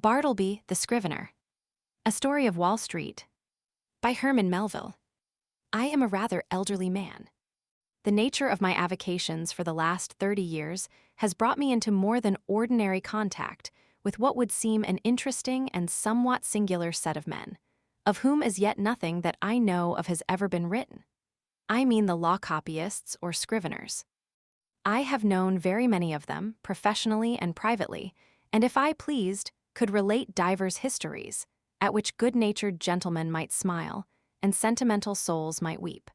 Bartleby, the Scrivener. A Story of Wall Street. By Herman Melville. I am a rather elderly man. The nature of my avocations for the last 30 years has brought me into more than ordinary contact with what would seem an interesting and somewhat singular set of men, of whom as yet nothing that I know of has ever been written. I mean the law copyists or scriveners. I have known very many of them, professionally and privately, and if I pleased, could relate divers histories, at which good-natured gentlemen might smile, and sentimental souls might weep.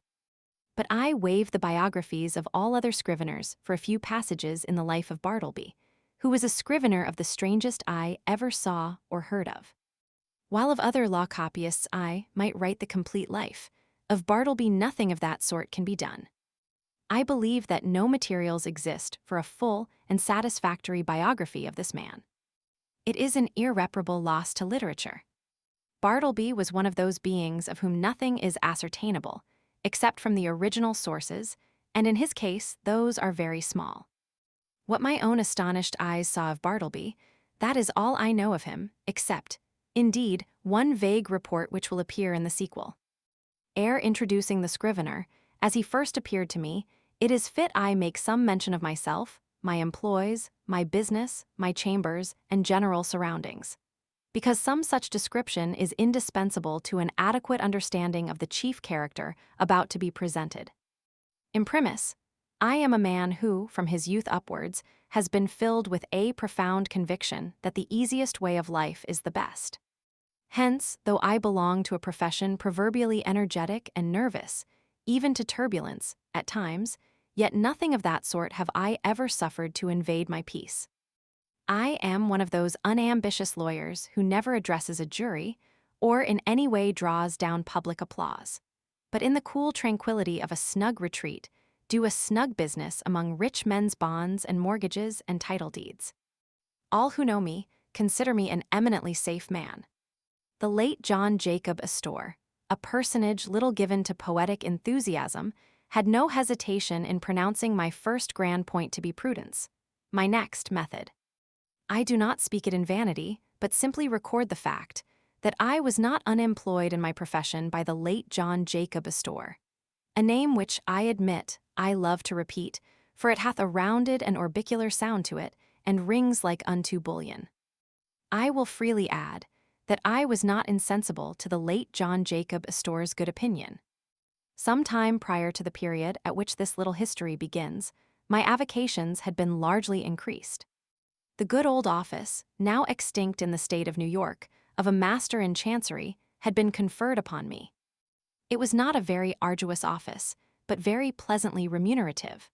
But I waive the biographies of all other scriveners for a few passages in the life of Bartleby, who was a scrivener of the strangest I ever saw or heard of. While of other law copyists I might write the complete life, of Bartleby nothing of that sort can be done. I believe that no materials exist for a full and satisfactory biography of this man. It is an irreparable loss to literature. Bartleby was one of those beings of whom nothing is ascertainable, except from the original sources, and in his case, those are very small. What my own astonished eyes saw of Bartleby, that is all I know of him, except, indeed, one vague report which will appear in the sequel. Ere introducing the Scrivener, as he first appeared to me, it is fit I make some mention of myself, my employs, my business, my chambers, and general surroundings, because some such description is indispensable to an adequate understanding of the chief character about to be presented. Imprimis, I am a man who, from his youth upwards, has been filled with a profound conviction that the easiest way of life is the best. Hence, though I belong to a profession proverbially energetic and nervous, even to turbulence, at times, yet nothing of that sort have I ever suffered to invade my peace. I am one of those unambitious lawyers who never addresses a jury or in any way draws down public applause, but in the cool tranquility of a snug retreat, do a snug business among rich men's bonds and mortgages and title deeds. All who know me consider me an eminently safe man. The late John Jacob Astor, a personage little given to poetic enthusiasm, had no hesitation in pronouncing my first grand point to be prudence, my next method. I do not speak it in vanity, but simply record the fact that I was not unemployed in my profession by the late John Jacob Astor, a name which I admit I love to repeat, for it hath a rounded and orbicular sound to it, and rings like unto bullion. I will freely add that I was not insensible to the late John Jacob Astor's good opinion. Some time prior to the period at which this little history begins, my avocations had been largely increased. The good old office, now extinct in the state of New York, of a master in chancery, had been conferred upon me. It was not a very arduous office, but very pleasantly remunerative.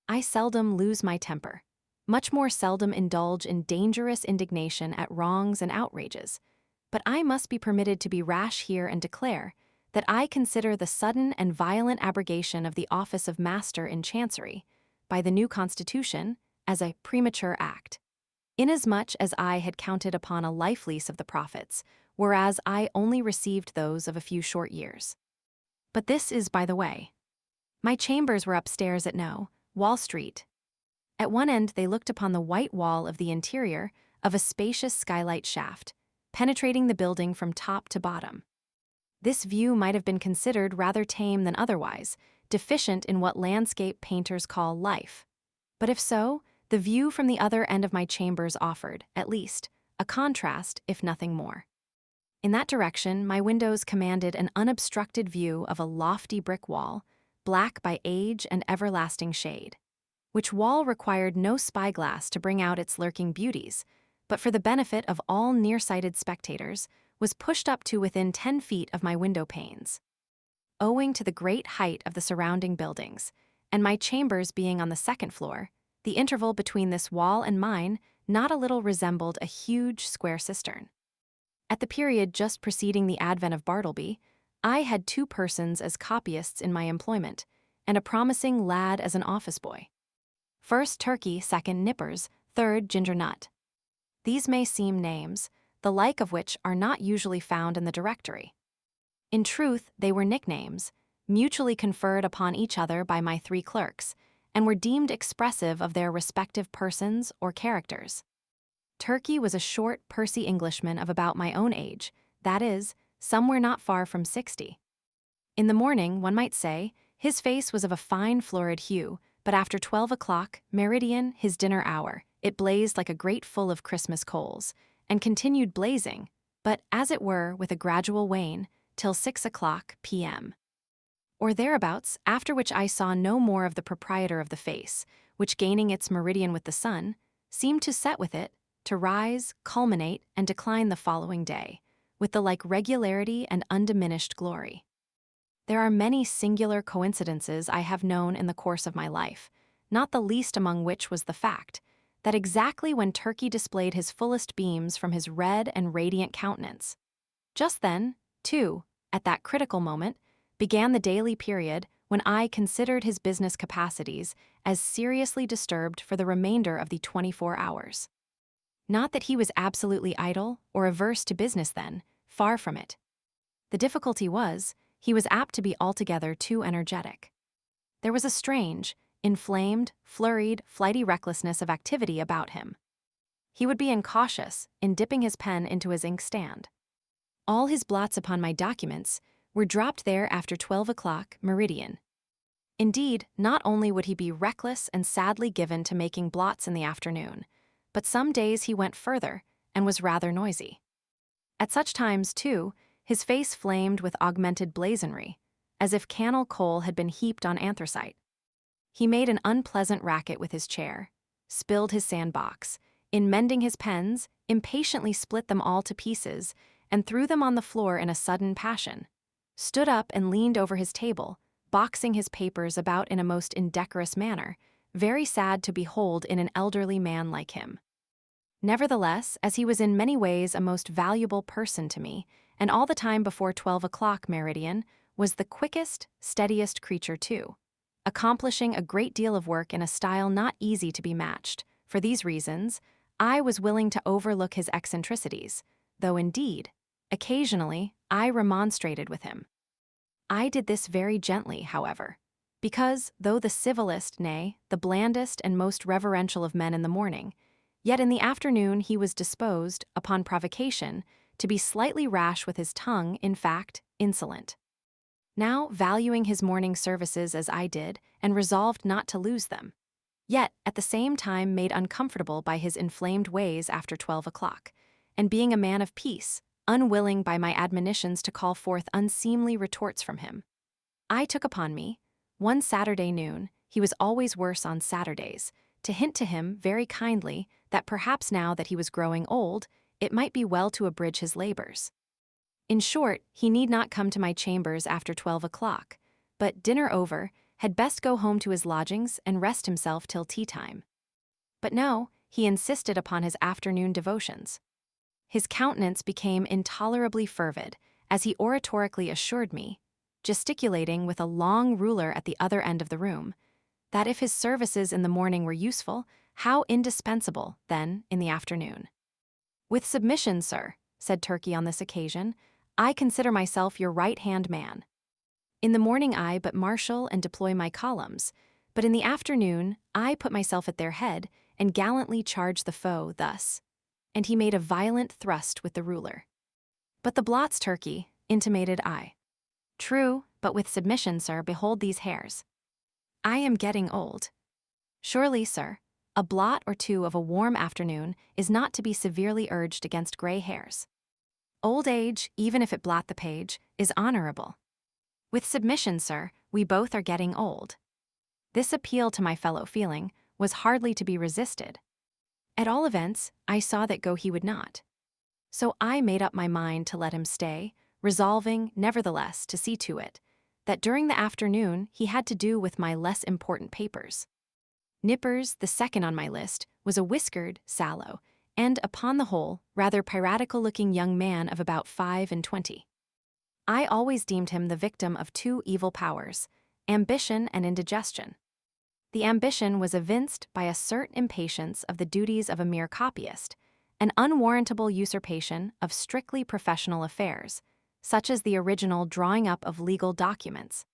I seldom lose my temper, much more seldom indulge in dangerous indignation at wrongs and outrages, but I must be permitted to be rash here and declare that I consider the sudden and violent abrogation of the office of master in chancery by the new Constitution as a premature act, inasmuch as I had counted upon a life lease of the profits, whereas I only received those of a few short years. But this is by the way. My chambers were upstairs at No. Wall Street. At one end they looked upon the white wall of the interior of a spacious skylight shaft, penetrating the building from top to bottom. This view might have been considered rather tame than otherwise, deficient in what landscape painters call life. But if so, the view from the other end of my chambers offered, at least, a contrast, if nothing more. In that direction, my windows commanded an unobstructed view of a lofty brick wall, black by age and everlasting shade, which wall required no spyglass to bring out its lurking beauties, but for the benefit of all nearsighted spectators, was pushed up to within 10 feet of my window panes. Owing to the great height of the surrounding buildings, and my chambers being on the second floor, the interval between this wall and mine not a little resembled a huge square cistern. At the period just preceding the advent of Bartleby, I had 2 persons as copyists in my employment, and a promising lad as an office boy. First Turkey, second Nippers, third Ginger Nut. These may seem names, the like of which are not usually found in the directory. In truth, they were nicknames, mutually conferred upon each other by my 3 clerks, and were deemed expressive of their respective persons or characters. Turkey was a short, pursy Englishman of about my own age, that is, somewhere not far from 60. In the morning, one might say, his face was of a fine florid hue, but after 12 o'clock, meridian, his dinner hour, it blazed like a grate full of Christmas coals, and continued blazing, but as it were with a gradual wane, till 6 o'clock p.m. or thereabouts, after which I saw no more of the proprietor of the face, which gaining its meridian with the sun, seemed to set with it, to rise, culminate, and decline the following day, with the like regularity and undiminished glory. There are many singular coincidences I have known in the course of my life, not the least among which was the fact that exactly when Turkey displayed his fullest beams from his red and radiant countenance, just then, too, at that critical moment, began the daily period when I considered his business capacities as seriously disturbed for the remainder of the 24 hours. Not that he was absolutely idle or averse to business then, far from it. The difficulty was, he was apt to be altogether too energetic. There was a strange, inflamed, flurried, flighty recklessness of activity about him. He would be incautious in dipping his pen into his inkstand. All his blots upon my documents were dropped there after 12 o'clock meridian. Indeed, not only would he be reckless and sadly given to making blots in the afternoon, but some days he went further and was rather noisy. At such times, too, his face flamed with augmented blazonry, as if cannel coal had been heaped on anthracite. He made an unpleasant racket with his chair, spilled his sandbox, in mending his pens, impatiently split them all to pieces, and threw them on the floor in a sudden passion, stood up and leaned over his table, boxing his papers about in a most indecorous manner, very sad to behold in an elderly man like him. Nevertheless, as he was in many ways a most valuable person to me, and all the time before 12 o'clock meridian, was the quickest, steadiest creature too, accomplishing a great deal of work in a style not easy to be matched. For these reasons, I was willing to overlook his eccentricities, though indeed, occasionally, I remonstrated with him. I did this very gently, however, because, though the civilest, nay, the blandest and most reverential of men in the morning, yet in the afternoon he was disposed, upon provocation, to be slightly rash with his tongue, in fact, insolent. Now, valuing his morning services as I did, and resolved not to lose them, yet at the same time made uncomfortable by his inflamed ways after 12 o'clock, and being a man of peace, unwilling by my admonitions to call forth unseemly retorts from him, I took upon me, one Saturday noon, he was always worse on Saturdays, to hint to him very kindly that perhaps now that he was growing old, it might be well to abridge his labors. In short, he need not come to my chambers after 12 o'clock, but, dinner over, had best go home to his lodgings and rest himself till tea-time. But no, he insisted upon his afternoon devotions. His countenance became intolerably fervid, as he oratorically assured me, gesticulating with a long ruler at the other end of the room, that if his services in the morning were useful, how indispensable, then, in the afternoon. With submission, sir, said Turkey on this occasion, I consider myself your right-hand man. In the morning I but marshal and deploy my columns, but in the afternoon I put myself at their head and gallantly charge the foe thus. And he made a violent thrust with the ruler. But the blots, Turkey, intimated I. True, but with submission, sir, behold these hairs. I am getting old. Surely, sir, a blot or two of a warm afternoon is not to be severely urged against gray hairs. Old age, even if it blot the page, is honorable. With submission, sir, we both are getting old. This appeal to my fellow feeling was hardly to be resisted. At all events, I saw that go he would not. So I made up my mind to let him stay, resolving, nevertheless, to see to it, that during the afternoon he had to do with my less important papers. Nippers, the second on my list, was a whiskered, sallow, and, upon the whole, rather piratical-looking young man of about 25. I always deemed him the victim of two evil powers, ambition and indigestion. The ambition was evinced by a cert impatience of the duties of a mere copyist, an unwarrantable usurpation of strictly professional affairs, such as the original drawing up of legal documents.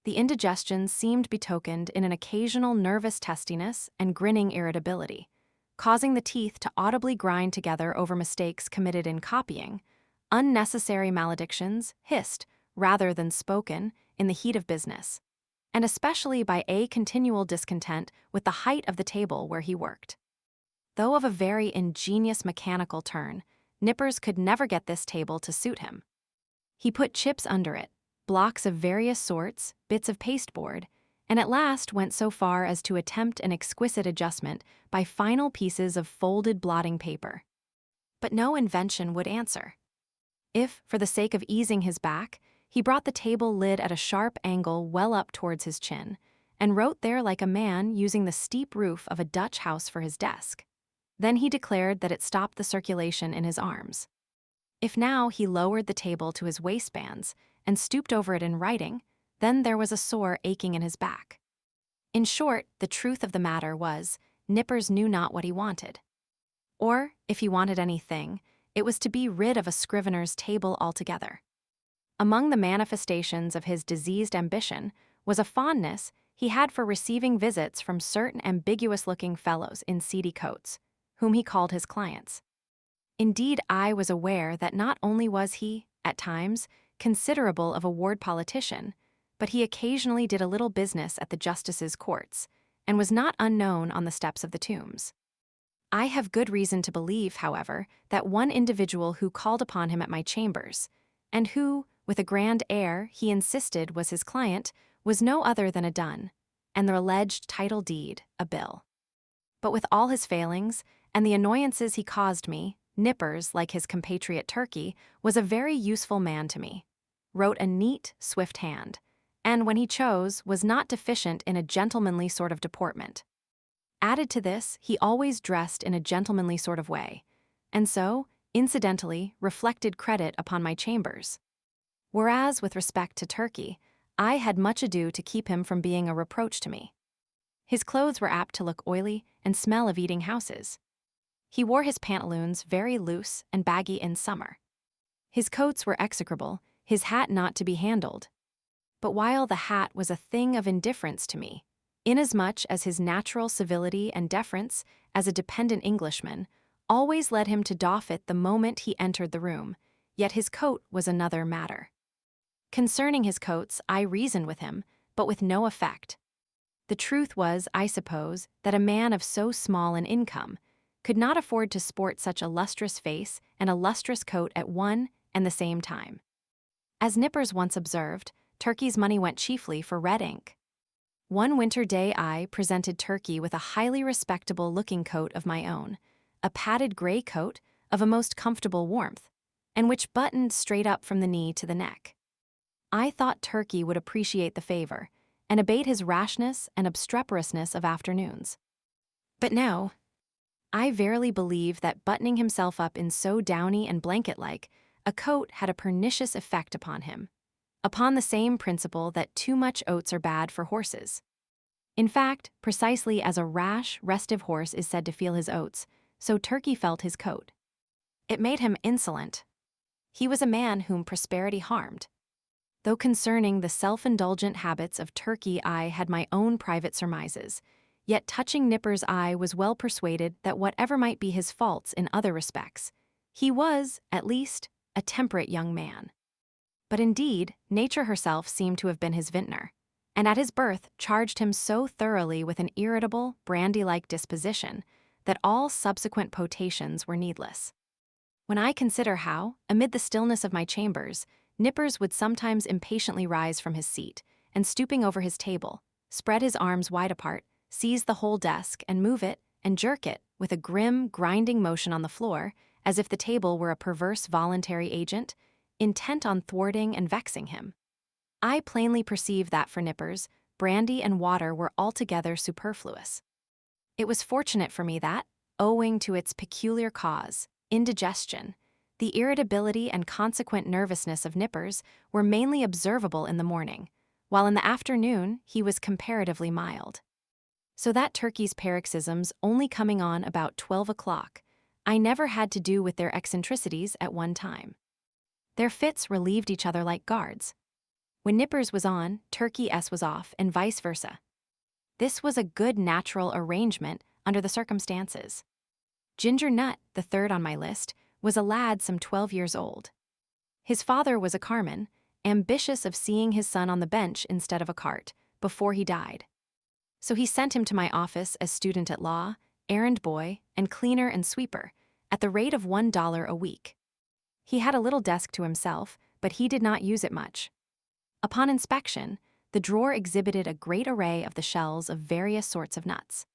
The indigestion seemed betokened in an occasional nervous testiness and grinning irritability, causing the teeth to audibly grind together over mistakes committed in copying, unnecessary maledictions hissed rather than spoken in the heat of business, and especially by a continual discontent with the height of the table where he worked. Though of a very ingenious mechanical turn, Nippers could never get this table to suit him. He put chips under it, blocks of various sorts, bits of pasteboard, and at last went so far as to attempt an exquisite adjustment by final pieces of folded blotting paper. But no invention would answer. If, for the sake of easing his back, he brought the table lid at a sharp angle well up towards his chin, and wrote there like a man using the steep roof of a Dutch house for his desk, then he declared that it stopped the circulation in his arms. If now he lowered the table to his waistbands and stooped over it in writing, then there was a sore aching in his back. In short, the truth of the matter was, Nippers knew not what he wanted. Or, if he wanted anything, it was to be rid of a Scrivener's table altogether. Among the manifestations of his diseased ambition was a fondness he had for receiving visits from certain ambiguous-looking fellows in seedy coats, whom he called his clients. Indeed, I was aware that not only was he, at times, considerable of a ward politician, but he occasionally did a little business at the justices' courts, and was not unknown on the steps of the tombs. I have good reason to believe, however, that one individual who called upon him at my chambers, and who, with a grand air, he insisted was his client, was no other than a dun, and the alleged title deed, a bill. But with all his failings, and the annoyances he caused me, Nippers, like his compatriot Turkey, was a very useful man to me, wrote a neat, swift hand, and when he chose, was not deficient in a gentlemanly sort of deportment. Added to this, he always dressed in a gentlemanly sort of way, and so, incidentally, reflected credit upon my chambers. Whereas, with respect to Turkey, I had much ado to keep him from being a reproach to me. His clothes were apt to look oily and smell of eating houses. He wore his pantaloons very loose and baggy in summer. His coats were execrable, his hat not to be handled. But while the hat was a thing of indifference to me, inasmuch as his natural civility and deference, as a dependent Englishman, always led him to doff it the moment he entered the room, yet his coat was another matter. Concerning his coats, I reasoned with him, but with no effect. The truth was, I suppose, that a man of so small an income could not afford to sport such a lustrous face and a lustrous coat at one and the same time. As Nippers once observed, Turkey's money went chiefly for red ink. One winter day I presented Turkey with a highly respectable-looking coat of my own, a padded gray coat of a most comfortable warmth, and which buttoned straight up from the knee to the neck. I thought Turkey would appreciate the favor, and abate his rashness and obstreperousness of afternoons. But no, I verily believe that buttoning himself up in so downy and blanket-like a coat had a pernicious effect upon him, upon the same principle that too much oats are bad for horses. In fact, precisely as a rash, restive horse is said to feel his oats, so Turkey felt his coat. It made him insolent. He was a man whom prosperity harmed. Though concerning the self-indulgent habits of Turkey I had my own private surmises, yet touching Nippers I was well persuaded that whatever might be his faults in other respects, he was, at least, a temperate young man. But indeed, nature herself seemed to have been his vintner, and at his birth charged him so thoroughly with an irritable, brandy-like disposition that all subsequent potations were needless. When I consider how, amid the stillness of my chambers, Nippers would sometimes impatiently rise from his seat, and stooping over his table, spread his arms wide apart, seize the whole desk and move it and jerk it with a grim, grinding motion on the floor, as if the table were a perverse voluntary agent, intent on thwarting and vexing him. I plainly perceived that for Nippers, brandy and water were altogether superfluous. It was fortunate for me that, owing to its peculiar cause, indigestion, the irritability and consequent nervousness of Nippers were mainly observable in the morning, while in the afternoon he was comparatively mild. So that Turkey's paroxysms only coming on about 12 o'clock, I never had to do with their eccentricities at one time. Their fits relieved each other like guards. When Nippers was on, Turkey S was off, and vice versa. This was a good natural arrangement under the circumstances. Ginger Nut, the third on my list, was a lad some 12 years old. His father was a carman, ambitious of seeing his son on the bench instead of a cart, before he died. So he sent him to my office as student at law, errand boy, and cleaner and sweeper, at the rate of $1 a week. He had a little desk to himself, but he did not use it much. Upon inspection, the drawer exhibited a great array of the shells of various sorts of nuts.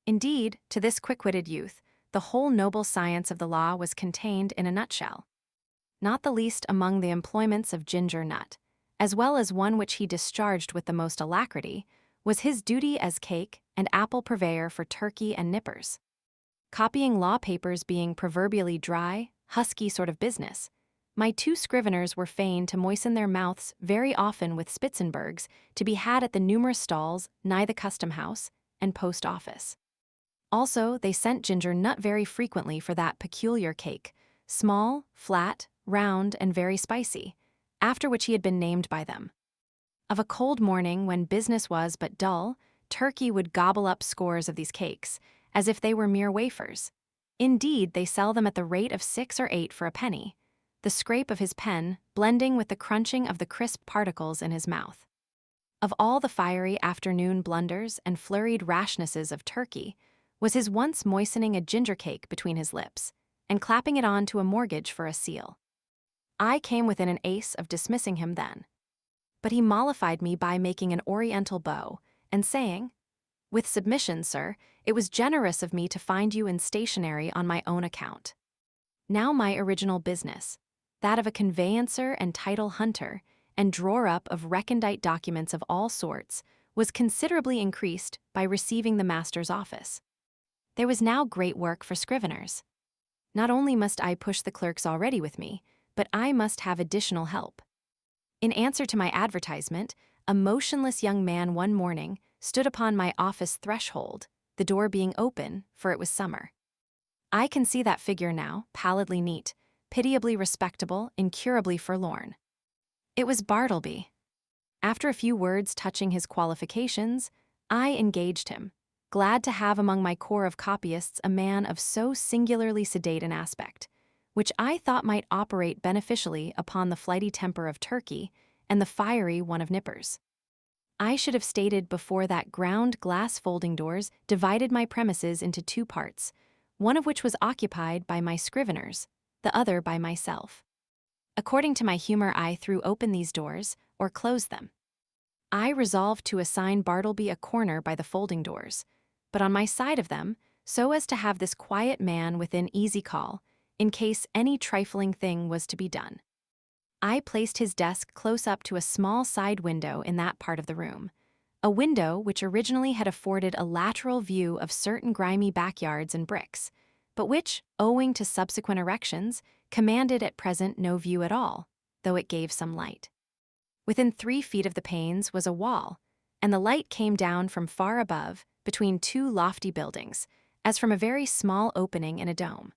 Indeed, to this quick-witted youth, the whole noble science of the law was contained in a nutshell. Not the least among the employments of Ginger Nut, as well as one which he discharged with the most alacrity, was his duty as cake and apple purveyor for turkey and nippers. Copying law papers being proverbially dry, husky sort of business, my two scriveners were fain to moisten their mouths very often with Spitzenbergs to be had at the numerous stalls nigh the custom house and post office. Also, they sent Ginger Nut very frequently for that peculiar cake, small, flat, round, and very spicy, after which he had been named by them. Of a cold morning when business was but dull, Turkey would gobble up scores of these cakes, as if they were mere wafers. Indeed, they sell them at the rate of 6 or 8 for a penny, the scrape of his pen blending with the crunching of the crisp particles in his mouth. Of all the fiery afternoon blunders and flurried rashnesses of Turkey, was his once moistening a ginger cake between his lips, and clapping it on to a mortgage for a seal. I came within an ace of dismissing him then. But he mollified me by making an oriental bow, and saying, "With submission, sir, it was generous of me to find you in stationery on my own account. Now my original business, that of a conveyancer and title hunter, and drawer-up of recondite documents of all sorts, was considerably increased by receiving the master's office. There was now great work for scriveners. Not only must I push the clerks already with me, but I must have additional help. In answer to my advertisement, a motionless young man one morning stood upon my office threshold, the door being open, for it was summer. I can see that figure now, pallidly neat, pitiably respectable, incurably forlorn. It was Bartleby. After a few words touching his qualifications, I engaged him, glad to have among my corps of copyists a man of so singularly sedate an aspect, which I thought might operate beneficially upon the flighty temper of Turkey and the fiery one of Nippers. I should have stated before that ground glass folding doors divided my premises into 2 parts, one of which was occupied by my scriveners, the other by myself. According to my humor, I threw open these doors, or closed them. I resolved to assign Bartleby a corner by the folding doors, but on my side of them, so as to have this quiet man within easy call, in case any trifling thing was to be done. I placed his desk close up to a small side window in that part of the room, a window which originally had afforded a lateral view of certain grimy backyards and bricks, but which, owing to subsequent erections, commanded at present no view at all, though it gave some light. Within 3 feet of the panes was a wall, and the light came down from far above, between 2 lofty buildings, as from a very small opening in a dome.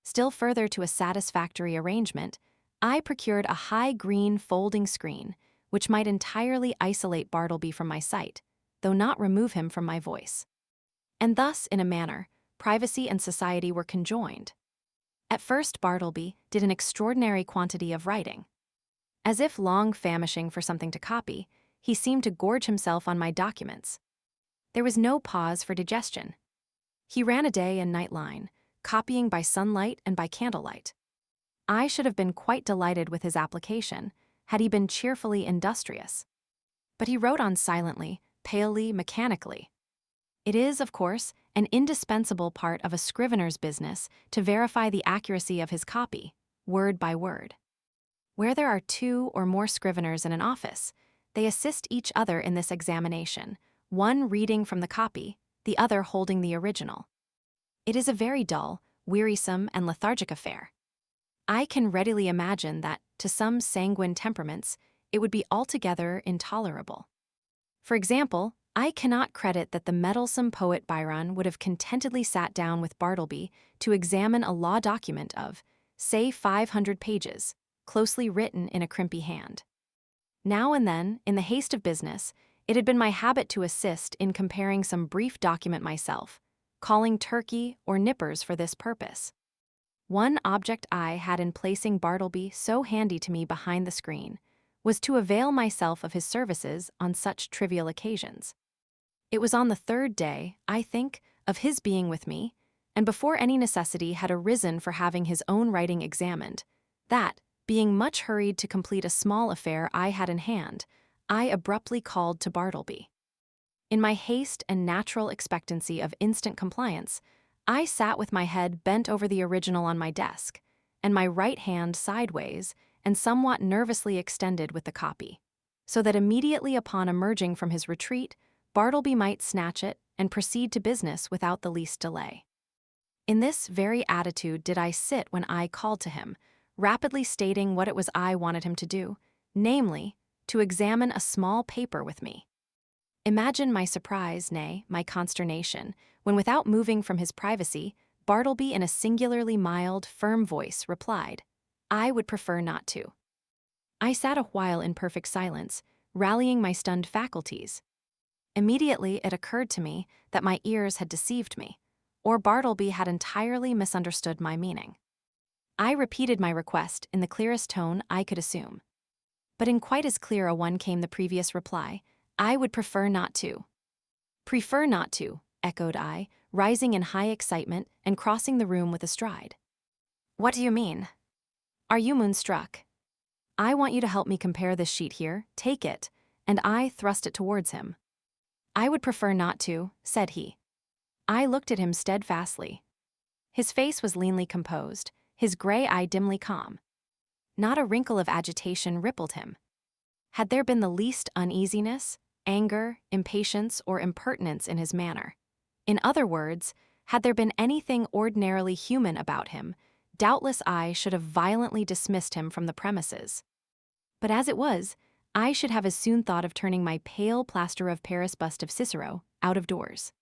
Still further to a satisfactory arrangement, I procured a high green folding screen, which might entirely isolate Bartleby from my sight, though not remove him from my voice. And thus, in a manner, privacy and society were conjoined. At first Bartleby did an extraordinary quantity of writing. As if long famishing for something to copy, he seemed to gorge himself on my documents. There was no pause for digestion. He ran a day and night line, copying by sunlight and by candlelight. I should have been quite delighted with his application, had he been cheerfully industrious. But he wrote on silently, palely, mechanically. It is, of course, an indispensable part of a scrivener's business to verify the accuracy of his copy, word by word. Where there are 2 or more scriveners in an office, they assist each other in this examination, one reading from the copy, the other holding the original. It is a very dull, wearisome, and lethargic affair. I can readily imagine that, to some sanguine temperaments, it would be altogether intolerable. For example, I cannot credit that the meddlesome poet Byron would have contentedly sat down with Bartleby to examine a law document of, say, 500 pages, closely written in a crimpy hand. Now and then, in the haste of business, it had been my habit to assist in comparing some brief document myself, calling turkey or nippers for this purpose. One object I had in placing Bartleby so handy to me behind the screen was to avail myself of his services on such trivial occasions. It was on the third day, I think, of his being with me, and before any necessity had arisen for having his own writing examined, that, being much hurried to complete a small affair I had in hand, I abruptly called to Bartleby. In my haste and natural expectancy of instant compliance, I sat with my head bent over the original on my desk, and my right hand sideways and somewhat nervously extended with the copy, so that immediately upon emerging from his retreat, Bartleby might snatch it and proceed to business without the least delay. In this very attitude did I sit when I called to him, rapidly stating what it was I wanted him to do, namely, to examine a small paper with me. Imagine my surprise, nay, my consternation, when without moving from his privacy, Bartleby in a singularly mild, firm voice replied, "I would prefer not to." I sat a while in perfect silence, rallying my stunned faculties. Immediately it occurred to me that my ears had deceived me, or Bartleby had entirely misunderstood my meaning. I repeated my request in the clearest tone I could assume. But in quite as clear a one came the previous reply, "I would prefer not to." "Prefer not to," echoed I, rising in high excitement and crossing the room with a stride. "What do you mean? Are you moonstruck? I want you to help me compare this sheet here, take it," and I thrust it towards him. "I would prefer not to," said he. I looked at him steadfastly. His face was leanly composed, his gray eye dimly calm. Not a wrinkle of agitation rippled him. Had there been the least uneasiness, anger, impatience, or impertinence in his manner? In other words, had there been anything ordinarily human about him, doubtless I should have violently dismissed him from the premises. But as it was, I should have as soon thought of turning my pale plaster of Paris bust of Cicero out of doors.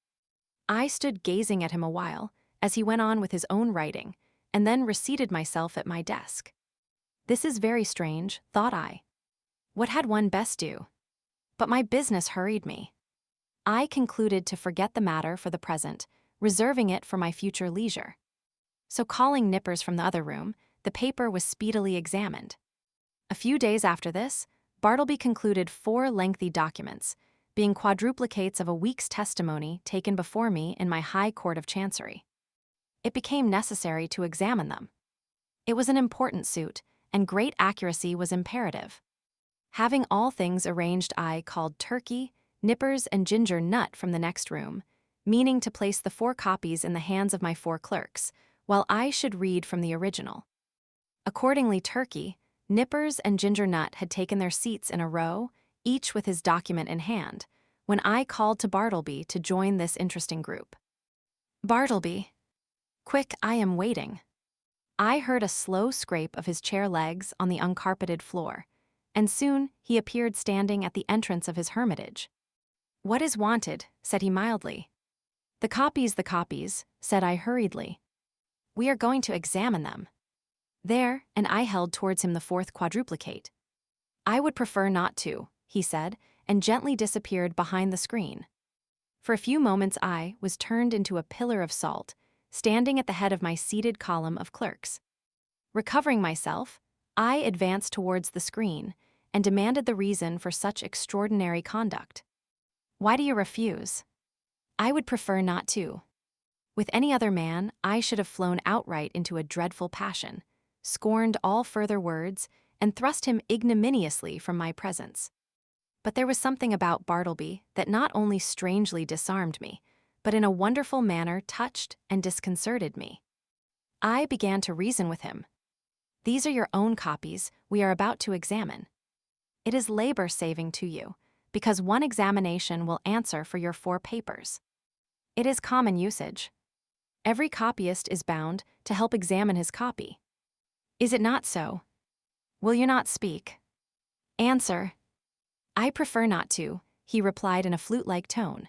I stood gazing at him a while, as he went on with his own writing, and then reseated myself at my desk. This is very strange, thought I. What had one best do? But my business hurried me. I concluded to forget the matter for the present, reserving it for my future leisure. So calling Nippers from the other room, the paper was speedily examined. A few days after this, Bartleby concluded 4 lengthy documents, being quadruplicates of a week's testimony taken before me in my High Court of Chancery. It became necessary to examine them. It was an important suit, and great accuracy was imperative. Having all things arranged, I called Turkey, Nippers, and Ginger Nut from the next room, meaning to place the 4 copies in the hands of my 4 clerks, while I should read from the original. Accordingly, Turkey, Nippers, and Ginger Nut had taken their seats in a row, each with his document in hand, when I called to Bartleby to join this interesting group. "Bartleby. Quick, I am waiting." I heard a slow scrape of his chair legs on the uncarpeted floor, and soon he appeared standing at the entrance of his hermitage. "What is wanted?" said he mildly. The copies," said I hurriedly. "We are going to examine them." There, and I held towards him the 4th quadruplicate. "I would prefer not to," he said, and gently disappeared behind the screen. For a few moments I was turned into a pillar of salt, standing at the head of my seated column of clerks. Recovering myself, I advanced towards the screen and demanded the reason for such extraordinary conduct. "Why do you refuse?" "I would prefer not to." With any other man, I should have flown outright into a dreadful passion, scorned all further words, and thrust him ignominiously from my presence. But there was something about Bartleby that not only strangely disarmed me, but in a wonderful manner touched and disconcerted me. I began to reason with him. "These are your own copies we are about to examine. It is labor-saving to you, because one examination will answer for your 4 papers. It is common usage. Every copyist is bound to help examine his copy. Is it not so? Will you not speak? Answer." "I prefer not to," he replied in a flute-like tone.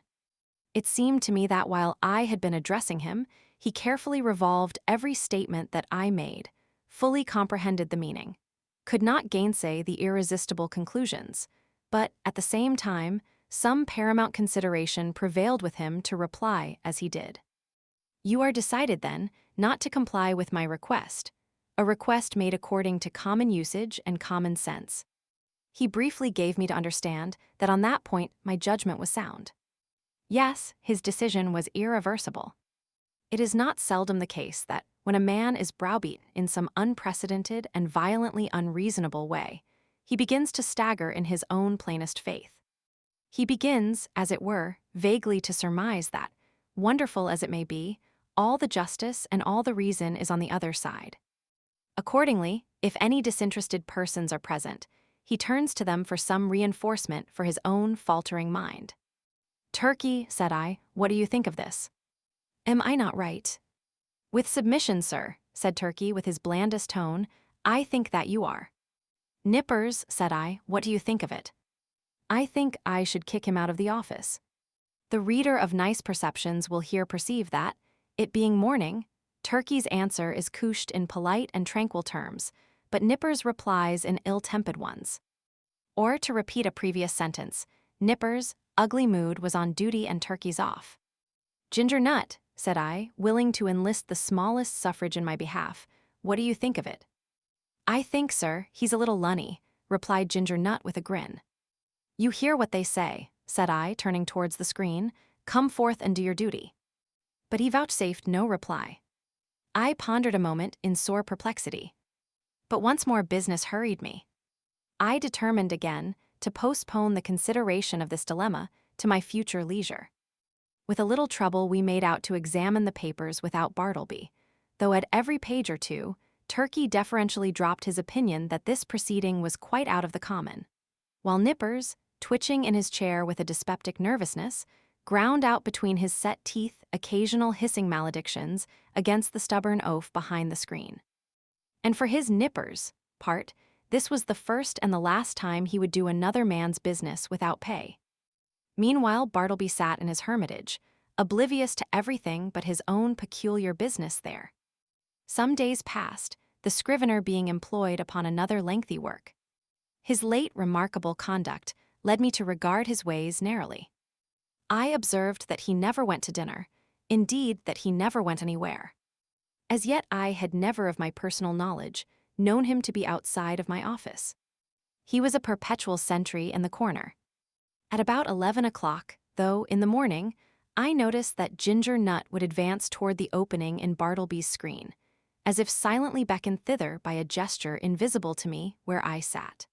It seemed to me that while I had been addressing him, he carefully revolved every statement that I made, fully comprehended the meaning, could not gainsay the irresistible conclusions, but, at the same time, some paramount consideration prevailed with him to reply as he did. You are decided, then, not to comply with my request, a request made according to common usage and common sense. He briefly gave me to understand that on that point my judgment was sound. Yes, his decision was irreversible. It is not seldom the case that, when a man is browbeat in some unprecedented and violently unreasonable way, he begins to stagger in his own plainest faith. He begins, as it were, vaguely to surmise that, wonderful as it may be, all the justice and all the reason is on the other side. Accordingly, if any disinterested persons are present, he turns to them for some reinforcement for his own faltering mind. "Turkey," said I, "what do you think of this? Am I not right?" "With submission, sir," said Turkey with his blandest tone, "I think that you are." "Nippers," said I, "what do you think of it?" "I think I should kick him out of the office." The reader of nice perceptions will here perceive that, it being morning, Turkey's answer is couched in polite and tranquil terms, but Nippers replies in ill-tempered ones. Or, to repeat a previous sentence, Nippers' ugly mood was on duty and Turkey's off. "Ginger Nut," said I, willing to enlist the smallest suffrage in my behalf, "what do you think of it?" "I think, sir, he's a little lunny," replied Ginger Nut with a grin. "You hear what they say," said I, turning towards the screen. "Come forth and do your duty." But he vouchsafed no reply. I pondered a moment in sore perplexity. But once more business hurried me. I determined again to postpone the consideration of this dilemma to my future leisure. With a little trouble we made out to examine the papers without Bartleby, though at every page or two, Turkey deferentially dropped his opinion that this proceeding was quite out of the common, while Nippers, twitching in his chair with a dyspeptic nervousness, ground out between his set teeth occasional hissing maledictions against the stubborn oaf behind the screen. And for his Nippers' part, this was the first and the last time he would do another man's business without pay. Meanwhile, Bartleby sat in his hermitage, oblivious to everything but his own peculiar business there. Some days passed, the Scrivener being employed upon another lengthy work. His late remarkable conduct led me to regard his ways narrowly. I observed that he never went to dinner, indeed that he never went anywhere. As yet I had never of my personal knowledge known him to be outside of my office. He was a perpetual sentry in the corner. At about 11 o'clock, though, in the morning, I noticed that Ginger Nut would advance toward the opening in Bartleby's screen, as if silently beckoned thither by a gesture invisible to me where I sat.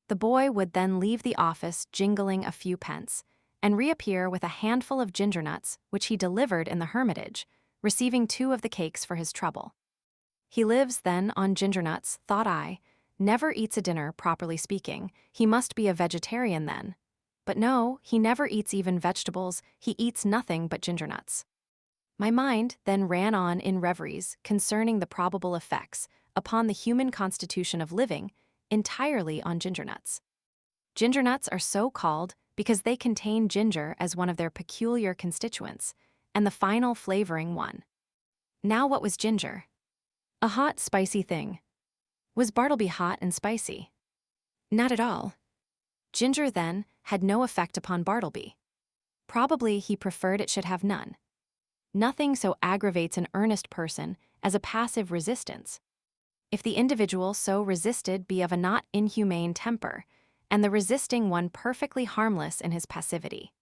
The boy would then leave the office jingling a few pence, and reappear with a handful of ginger nuts which he delivered in the hermitage, receiving 2 of the cakes for his trouble. He lives, then, on ginger nuts, thought I, never eats a dinner, properly speaking. He must be a vegetarian, then. But no, he never eats even vegetables, he eats nothing but ginger nuts. My mind then ran on in reveries concerning the probable effects upon the human constitution of living entirely on ginger nuts. Ginger nuts are so called because they contain ginger as one of their peculiar constituents, and the final flavoring one. Now what was ginger? A hot, spicy thing. Was Bartleby hot and spicy? Not at all. Ginger, then, had no effect upon Bartleby. Probably he preferred it should have none. Nothing so aggravates an earnest person as a passive resistance. If the individual so resisted be of a not inhumane temper, and the resisting one perfectly harmless in his passivity,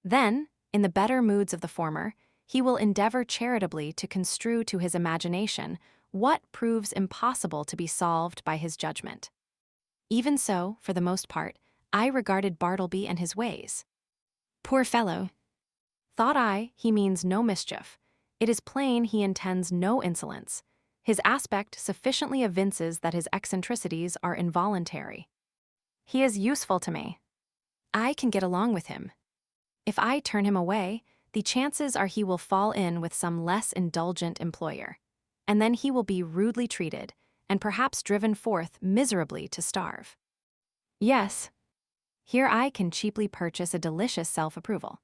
then, in the better moods of the former, he will endeavor charitably to construe to his imagination what proves impossible to be solved by his judgment. Even so, for the most part, I regarded Bartleby and his ways. Poor fellow! Thought I, he means no mischief. It is plain he intends no insolence. His aspect sufficiently evinces that his eccentricities are involuntary. He is useful to me. I can get along with him. If I turn him away, the chances are he will fall in with some less indulgent employer, and then he will be rudely treated, and perhaps driven forth miserably to starve. Yes, here I can cheaply purchase a delicious self-approval.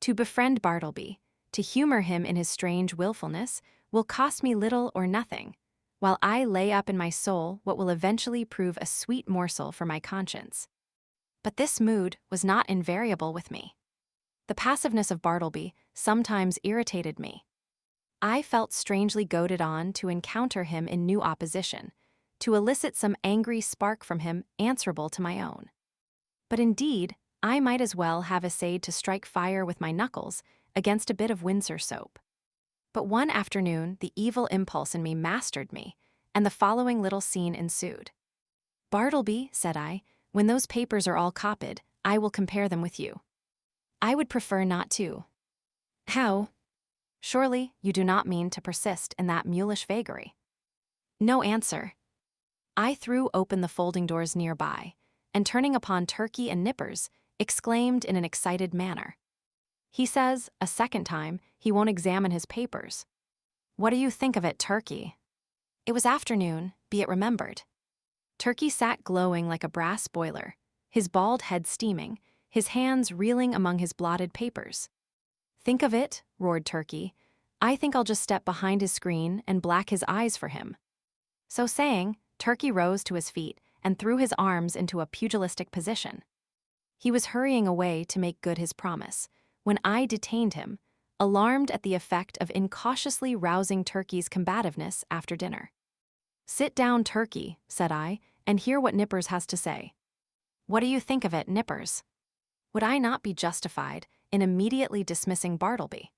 To befriend Bartleby, to humor him in his strange willfulness, will cost me little or nothing, while I lay up in my soul what will eventually prove a sweet morsel for my conscience. But this mood was not invariable with me. The passiveness of Bartleby sometimes irritated me. I felt strangely goaded on to encounter him in new opposition, to elicit some angry spark from him answerable to my own. But indeed, I might as well have essayed to strike fire with my knuckles against a bit of Windsor soap. But one afternoon, the evil impulse in me mastered me, and the following little scene ensued. "Bartleby," said I, "when those papers are all copied, I will compare them with you." "I would prefer not to." "How? Surely you do not mean to persist in that mulish vagary?" No answer. I threw open the folding doors nearby, and turning upon Turkey and Nippers, exclaimed in an excited manner, "He says, a second time, he won't examine his papers. What do you think of it, Turkey?" It was afternoon, be it remembered. Turkey sat glowing like a brass boiler, his bald head steaming, his hands reeling among his blotted papers. "Think of it?" roared Turkey. "I think I'll just step behind his screen and black his eyes for him." So saying, Turkey rose to his feet and threw his arms into a pugilistic position. He was hurrying away to make good his promise, when I detained him, alarmed at the effect of incautiously rousing Turkey's combativeness after dinner. "Sit down, Turkey," said I, "and hear what Nippers has to say." "What do you think of it, Nippers?" Would I not be justified in immediately dismissing Bartleby?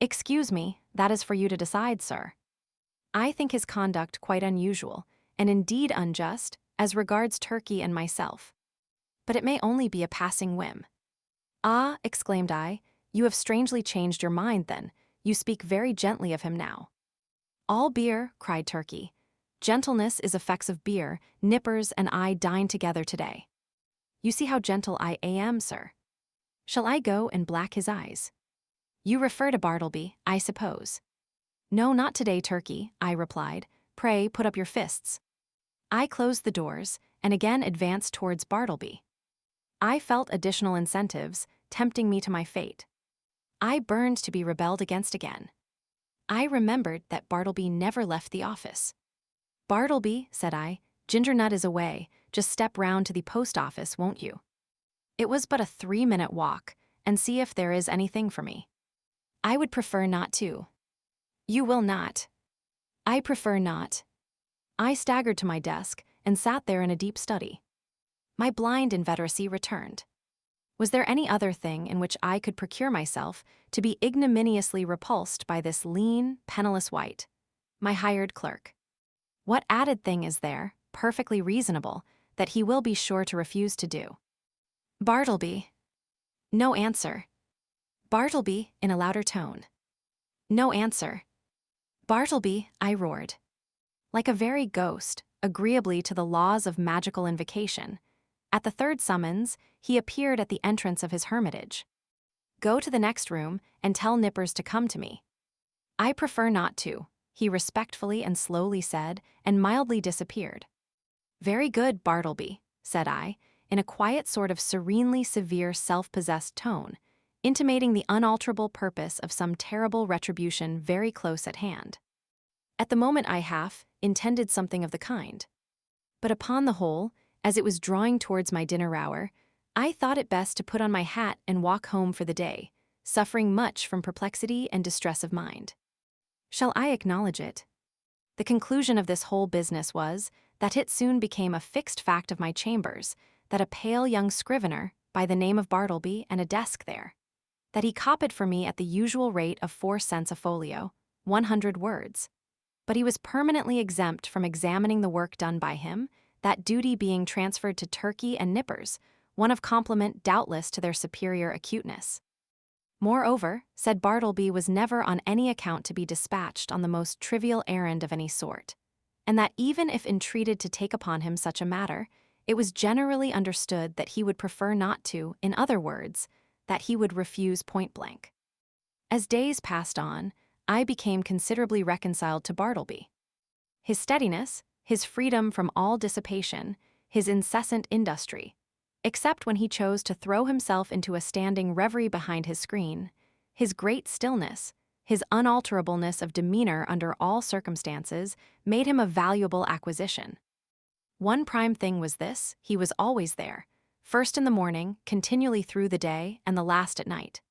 "Excuse me, that is for you to decide, sir. I think his conduct quite unusual, and indeed unjust, as regards Turkey and myself. But it may only be a passing whim." "Ah," exclaimed I, "you have strangely changed your mind then. You speak very gently of him now." "All beer," cried Turkey. "Gentleness is effects of beer. Nippers and I dined together today. You see how gentle I am, sir. Shall I go and black his eyes?" "You refer to Bartleby, I suppose." "No, not today, Turkey," I replied. "Pray put up your fists." I closed the doors and again advanced towards Bartleby. I felt additional incentives tempting me to my fate. I burned to be rebelled against again. I remembered that Bartleby never left the office. "Bartleby," said I, "Gingernut is away. Just step round to the post office, won't you? It was but a 3-minute walk, and see if there is anything for me." "I would prefer not to." "You will not." "I prefer not." I staggered to my desk and sat there in a deep study. My blind inveteracy returned. Was there any other thing in which I could procure myself to be ignominiously repulsed by this lean, penniless wight, my hired clerk? What added thing is there, perfectly reasonable, that he will be sure to refuse to do? "Bartleby." No answer. "Bartleby," in a louder tone. No answer. "Bartleby," I roared. Like a very ghost, agreeably to the laws of magical invocation, at the third summons, he appeared at the entrance of his hermitage. "Go to the next room and tell Nippers to come to me." "I prefer not to," he respectfully and slowly said, and mildly disappeared. "Very good, Bartleby," said I, in a quiet sort of serenely severe self-possessed tone, intimating the unalterable purpose of some terrible retribution very close at hand. At the moment I intended something of the kind. But upon the whole, as it was drawing towards my dinner hour, I thought it best to put on my hat and walk home for the day, suffering much from perplexity and distress of mind. Shall I acknowledge it? The conclusion of this whole business was that it soon became a fixed fact of my chambers that a pale young scrivener, by the name of Bartleby, and a desk there, that he copied for me at the usual rate of 4 cents a folio, 100 words. But he was permanently exempt from examining the work done by him, that duty being transferred to Turkey and Nippers, one of compliment doubtless to their superior acuteness. Moreover, said Bartleby was never on any account to be dispatched on the most trivial errand of any sort, and that even if entreated to take upon him such a matter, it was generally understood that he would prefer not to, in other words, that he would refuse point blank. As days passed on, I became considerably reconciled to Bartleby. His steadiness, his freedom from all dissipation, his incessant industry, except when he chose to throw himself into a standing reverie behind his screen, his great stillness, his unalterableness of demeanor under all circumstances, made him a valuable acquisition. One prime thing was this: he was always there, first in the morning, continually through the day, and the last at night.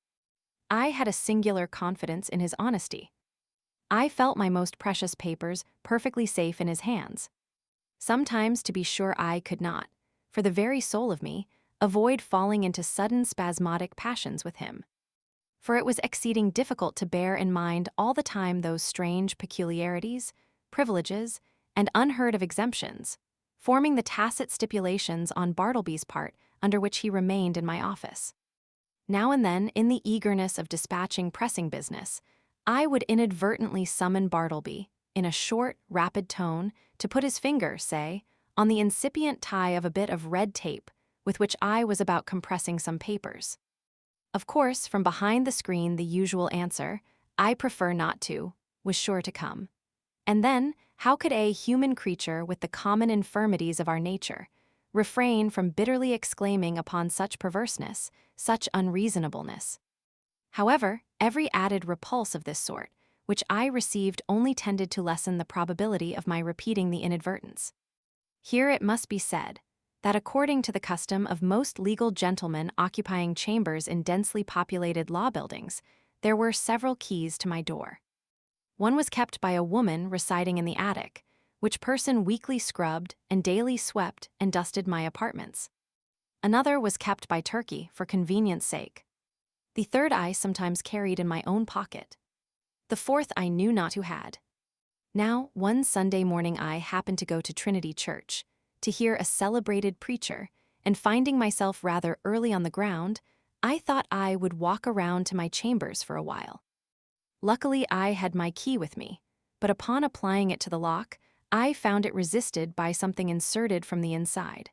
I had a singular confidence in his honesty. I felt my most precious papers perfectly safe in his hands. Sometimes, to be sure, I could not, for the very soul of me, avoid falling into sudden spasmodic passions with him. For it was exceeding difficult to bear in mind all the time those strange peculiarities, privileges, and unheard of exemptions, forming the tacit stipulations on Bartleby's part under which he remained in my office. Now and then, in the eagerness of dispatching pressing business, I would inadvertently summon Bartleby, in a short, rapid tone, to put his finger, say, on the incipient tie of a bit of red tape with which I was about compressing some papers. Of course, from behind the screen, the usual answer, "I prefer not to," was sure to come. And then, how could a human creature with the common infirmities of our nature refrain from bitterly exclaiming upon such perverseness, such unreasonableness? However, every added repulse of this sort, which I received, only tended to lessen the probability of my repeating the inadvertence. Here it must be said that according to the custom of most legal gentlemen occupying chambers in densely populated law buildings, there were several keys to my door. One was kept by a woman residing in the attic, which person weekly scrubbed and daily swept and dusted my apartments. Another was kept by Turkey for convenience sake. The third I sometimes carried in my own pocket. The fourth I knew not who had. Now, one Sunday morning I happened to go to Trinity Church to hear a celebrated preacher, and finding myself rather early on the ground, I thought I would walk around to my chambers for a while. Luckily, I had my key with me, but upon applying it to the lock, I found it resisted by something inserted from the inside.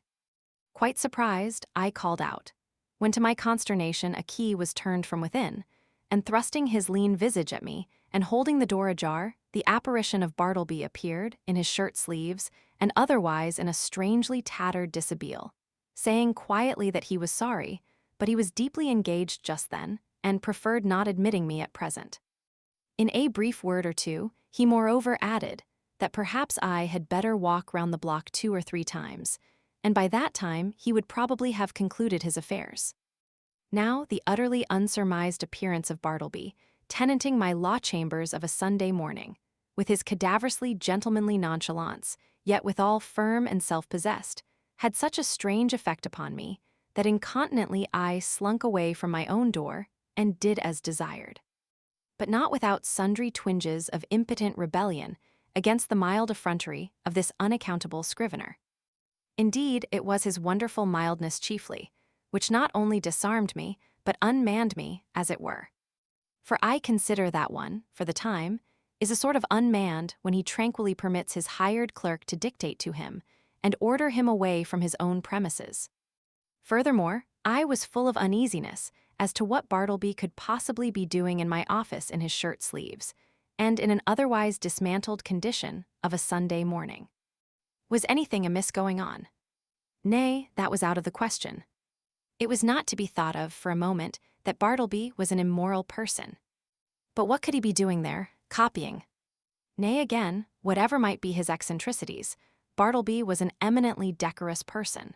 Quite surprised, I called out, when to my consternation a key was turned from within, and thrusting his lean visage at me, and holding the door ajar, the apparition of Bartleby appeared, in his shirt sleeves, and otherwise in a strangely tattered dishabille, saying quietly that he was sorry, but he was deeply engaged just then, and preferred not admitting me at present. In a brief word or two, he moreover added that perhaps I had better walk round the block 2 or 3 times, and by that time he would probably have concluded his affairs. Now the utterly unsurmised appearance of Bartleby, tenanting my law chambers of a Sunday morning, with his cadaverously gentlemanly nonchalance, yet withal firm and self-possessed, had such a strange effect upon me that incontinently I slunk away from my own door and did as desired. But not without sundry twinges of impotent rebellion against the mild effrontery of this unaccountable Scrivener. Indeed, it was his wonderful mildness chiefly, which not only disarmed me, but unmanned me, as it were. For I consider that one, for the time, is a sort of unmanned when he tranquilly permits his hired clerk to dictate to him and order him away from his own premises. Furthermore, I was full of uneasiness as to what Bartleby could possibly be doing in my office in his shirt sleeves, and in an otherwise dismantled condition of a Sunday morning. Was anything amiss going on? Nay, that was out of the question. It was not to be thought of for a moment that Bartleby was an immoral person. But what could he be doing there, copying? Nay, again, whatever might be his eccentricities, Bartleby was an eminently decorous person.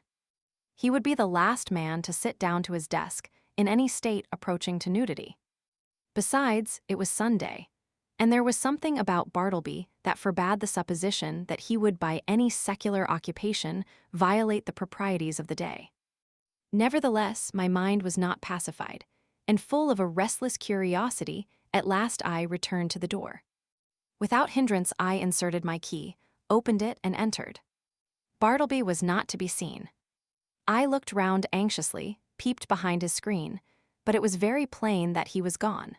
He would be the last man to sit down to his desk in any state approaching to nudity. Besides, it was Sunday, and there was something about Bartleby that forbade the supposition that he would by any secular occupation violate the proprieties of the day. Nevertheless, my mind was not pacified, and full of a restless curiosity, at last I returned to the door. Without hindrance I inserted my key, opened it, and entered. Bartleby was not to be seen. I looked round anxiously, peeped behind his screen, but it was very plain that he was gone.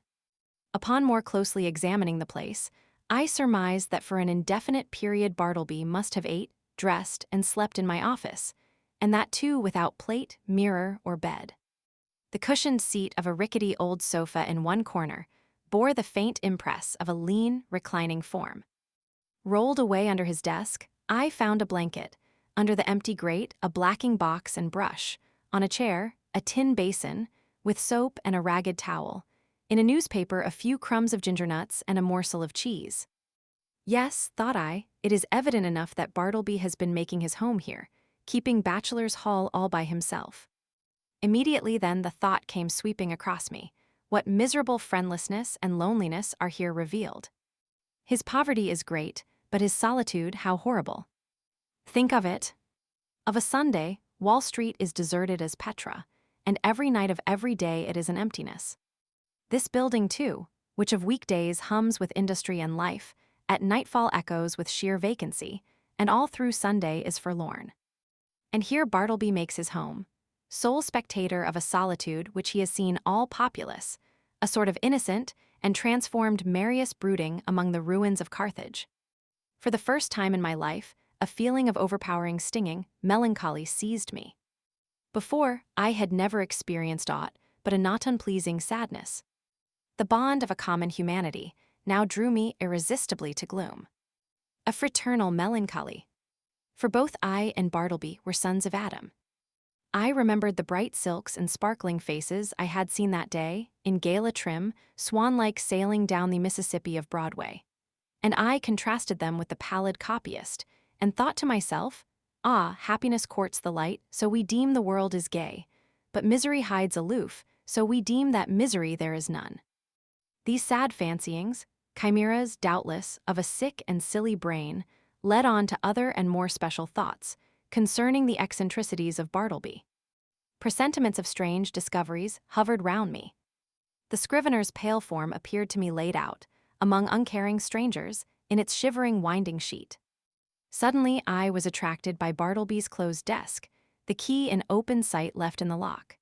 Upon more closely examining the place, I surmised that for an indefinite period Bartleby must have ate, dressed, and slept in my office, and that too without plate, mirror, or bed. The cushioned seat of a rickety old sofa in one corner bore the faint impress of a lean, reclining form. Rolled away under his desk, I found a blanket, under the empty grate a blacking box and brush, on a chair a tin basin, with soap and a ragged towel, in a newspaper a few crumbs of ginger nuts and a morsel of cheese. Yes, thought I, it is evident enough that Bartleby has been making his home here, keeping bachelor's hall all by himself. Immediately then the thought came sweeping across me, what miserable friendlessness and loneliness are here revealed. His poverty is great, but his solitude how horrible. Think of it. Of a Sunday, Wall Street is deserted as Petra, and every night of every day it is an emptiness. This building, too, which of weekdays hums with industry and life, at nightfall echoes with sheer vacancy, and all through Sunday is forlorn. And here Bartleby makes his home, sole spectator of a solitude which he has seen all populous, a sort of innocent and transformed merriest brooding among the ruins of Carthage. For the first time in my life, a feeling of overpowering stinging melancholy seized me. Before, I had never experienced aught but a not unpleasing sadness. The bond of a common humanity now drew me irresistibly to gloom. A fraternal melancholy. For both I and Bartleby were sons of Adam. I remembered the bright silks and sparkling faces I had seen that day, in gala trim, swan-like sailing down the Mississippi of Broadway. And I contrasted them with the pallid copyist, and thought to myself, ah, happiness courts the light, so we deem the world is gay, but misery hides aloof, so we deem that misery there is none. These sad fancyings, chimeras, doubtless, of a sick and silly brain, led on to other and more special thoughts, concerning the eccentricities of Bartleby. Presentiments of strange discoveries hovered round me. The Scrivener's pale form appeared to me laid out, among uncaring strangers, in its shivering winding sheet. Suddenly I was attracted by Bartleby's closed desk, the key in open sight left in the lock.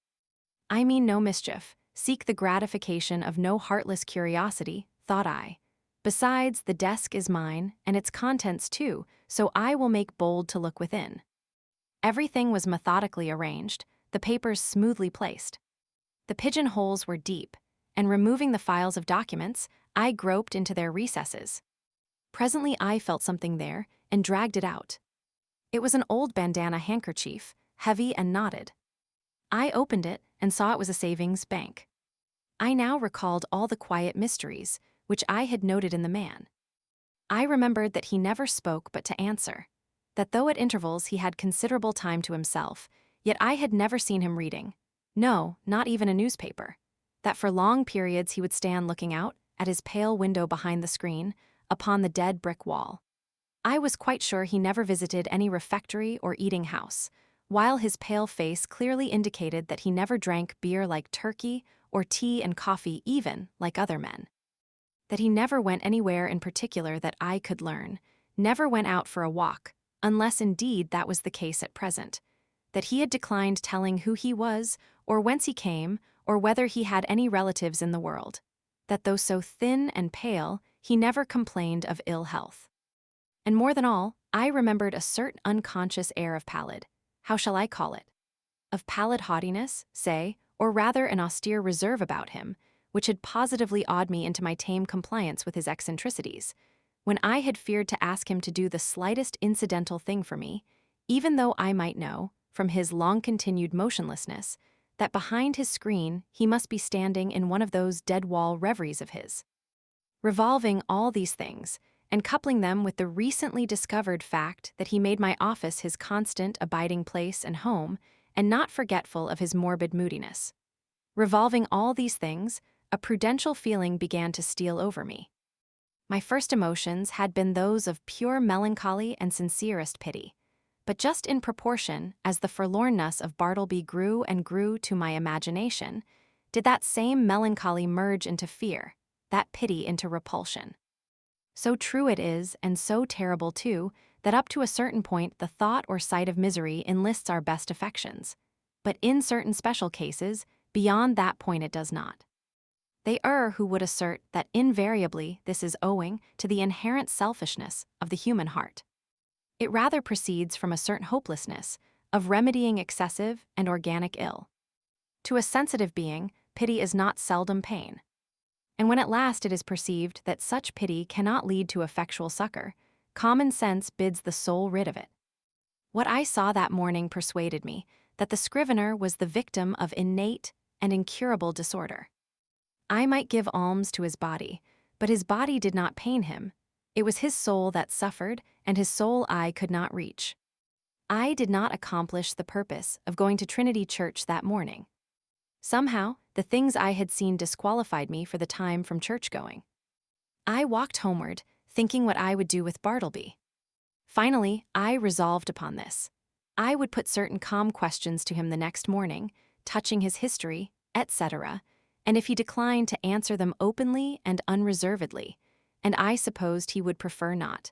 I mean no mischief, seek the gratification of no heartless curiosity, thought I. Besides, the desk is mine, and its contents too, so I will make bold to look within. Everything was methodically arranged, the papers smoothly placed. The pigeonholes were deep, and removing the files of documents, I groped into their recesses. Presently I felt something there, and dragged it out. It was an old bandana handkerchief, heavy and knotted. I opened it and saw it was a savings bank. I now recalled all the quiet mysteries, which I had noted in the man. I remembered that he never spoke but to answer, that though at intervals he had considerable time to himself, yet I had never seen him reading, no, not even a newspaper, that for long periods he would stand looking out, at his pale window behind the screen, upon the dead brick wall. I was quite sure he never visited any refectory or eating house, while his pale face clearly indicated that he never drank beer like turkey or tea and coffee even like other men. That he never went anywhere in particular that I could learn, never went out for a walk, unless indeed that was the case at present, that he had declined telling who he was, or whence he came, or whether he had any relatives in the world, that though so thin and pale, he never complained of ill health. And more than all, I remembered a certain unconscious air of pallid, how shall I call it? Of pallid haughtiness, say, or rather an austere reserve about him, which had positively awed me into my tame compliance with his eccentricities, when I had feared to ask him to do the slightest incidental thing for me, even though I might know, from his long-continued motionlessness, that behind his screen he must be standing in one of those dead-wall reveries of his. Revolving all these things, and coupling them with the recently discovered fact that he made my office his constant abiding place and home, and not forgetful of his morbid moodiness. Revolving all these things, a prudential feeling began to steal over me. My first emotions had been those of pure melancholy and sincerest pity, but just in proportion as the forlornness of Bartleby grew and grew to my imagination, did that same melancholy merge into fear, that pity into repulsion. So true it is, and so terrible too, that up to a certain point the thought or sight of misery enlists our best affections, but in certain special cases, beyond that point it does not. They err who would assert that invariably this is owing to the inherent selfishness of the human heart. It rather proceeds from a certain hopelessness of remedying excessive and organic ill. To a sensitive being, pity is not seldom pain. And when at last it is perceived that such pity cannot lead to effectual succor, common sense bids the soul rid of it. What I saw that morning persuaded me that the Scrivener was the victim of innate and incurable disorder. I might give alms to his body, but his body did not pain him. It was his soul that suffered, and his soul I could not reach. I did not accomplish the purpose of going to Trinity Church that morning. Somehow, the things I had seen disqualified me for the time from church-going. I walked homeward, thinking what I would do with Bartleby. Finally, I resolved upon this. I would put certain calm questions to him the next morning, touching his history, etc., and if he declined to answer them openly and unreservedly, and I supposed he would prefer not,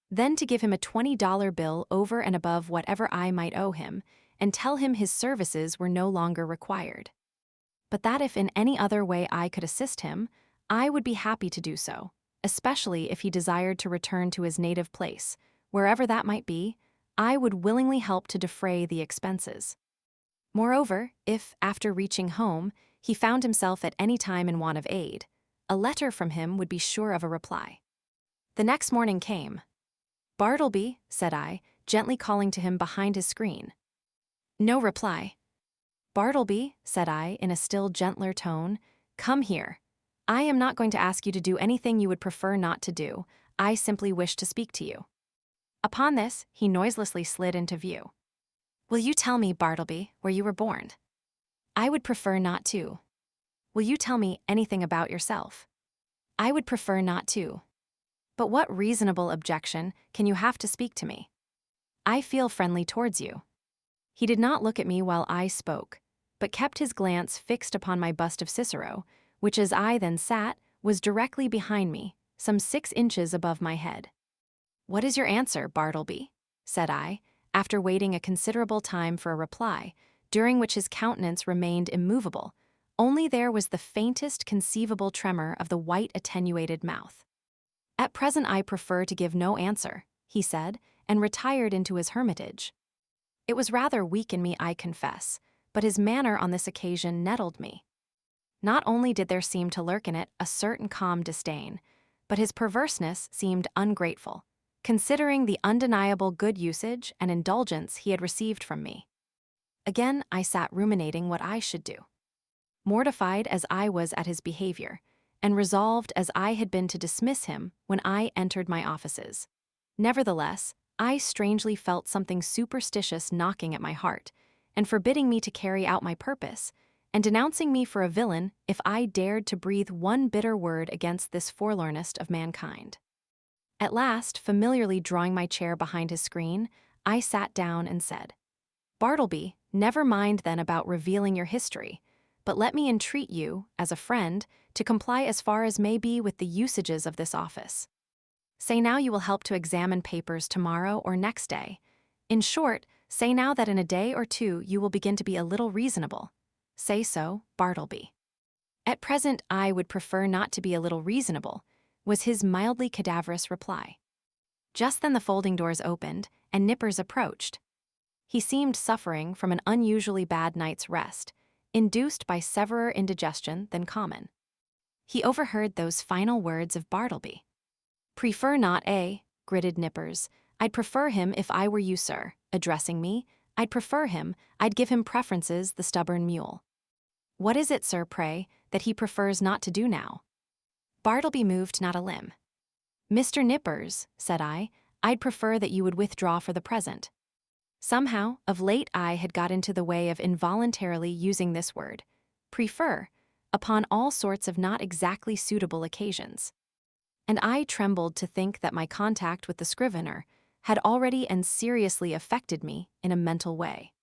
then to give him a $20 bill over and above whatever I might owe him, and tell him his services were no longer required. But that if in any other way I could assist him, I would be happy to do so, especially if he desired to return to his native place, wherever that might be. I would willingly help to defray the expenses. Moreover, if, after reaching home, he found himself at any time in want of aid, a letter from him would be sure of a reply. The next morning came. "Bartleby," said I, gently calling to him behind his screen. No reply. "Bartleby," said I in a still gentler tone, "come here. I am not going to ask you to do anything you would prefer not to do. I simply wish to speak to you." Upon this, he noiselessly slid into view. "Will you tell me, Bartleby, where you were born?" "I would prefer not to." "Will you tell me anything about yourself?" "I would prefer not to." "But what reasonable objection can you have to speak to me?" "I feel friendly towards you." He did not look at me while I spoke, but kept his glance fixed upon my bust of Cicero, which as I then sat, was directly behind me, some 6 inches above my head. "What is your answer, Bartleby?" said I, after waiting a considerable time for a reply, during which his countenance remained immovable, only there was the faintest conceivable tremor of the white attenuated mouth. "At present I prefer to give no answer," he said, and retired into his hermitage. It was rather weak in me, I confess, but his manner on this occasion nettled me. Not only did there seem to lurk in it a certain calm disdain, but his perverseness seemed ungrateful, considering the undeniable good usage and indulgence he had received from me. Again I sat ruminating what I should do. Mortified as I was at his behavior, and resolved as I had been to dismiss him when I entered my offices. Nevertheless, I strangely felt something superstitious knocking at my heart, and forbidding me to carry out my purpose, and denouncing me for a villain if I dared to breathe one bitter word against this forlornest of mankind. At last, familiarly drawing my chair behind his screen, I sat down and said, "Bartleby, never mind then about revealing your history, but let me entreat you, as a friend, to comply as far as may be with the usages of this office. Say now you will help to examine papers tomorrow or next day. In short, say now that in a day or two you will begin to be a little reasonable. Say so, Bartleby." "At present I would prefer not to be a little reasonable," was his mildly cadaverous reply. Just then the folding doors opened, and Nippers approached. He seemed suffering from an unusually bad night's rest, induced by severer indigestion than common. He overheard those final words of Bartleby. "Prefer not, eh?" gritted Nippers. "I'd prefer him if I were you, sir," addressing me. "I'd prefer him, I'd give him preferences, the stubborn mule." "What is it, sir, pray, that he prefers not to do now?" Bartleby moved not a limb. "Mr. Nippers," said I, "I'd prefer that you would withdraw for the present." Somehow, of late I had got into the way of involuntarily using this word, prefer, upon all sorts of not exactly suitable occasions. And I trembled to think that my contact with the Scrivener had already and seriously affected me in a mental way.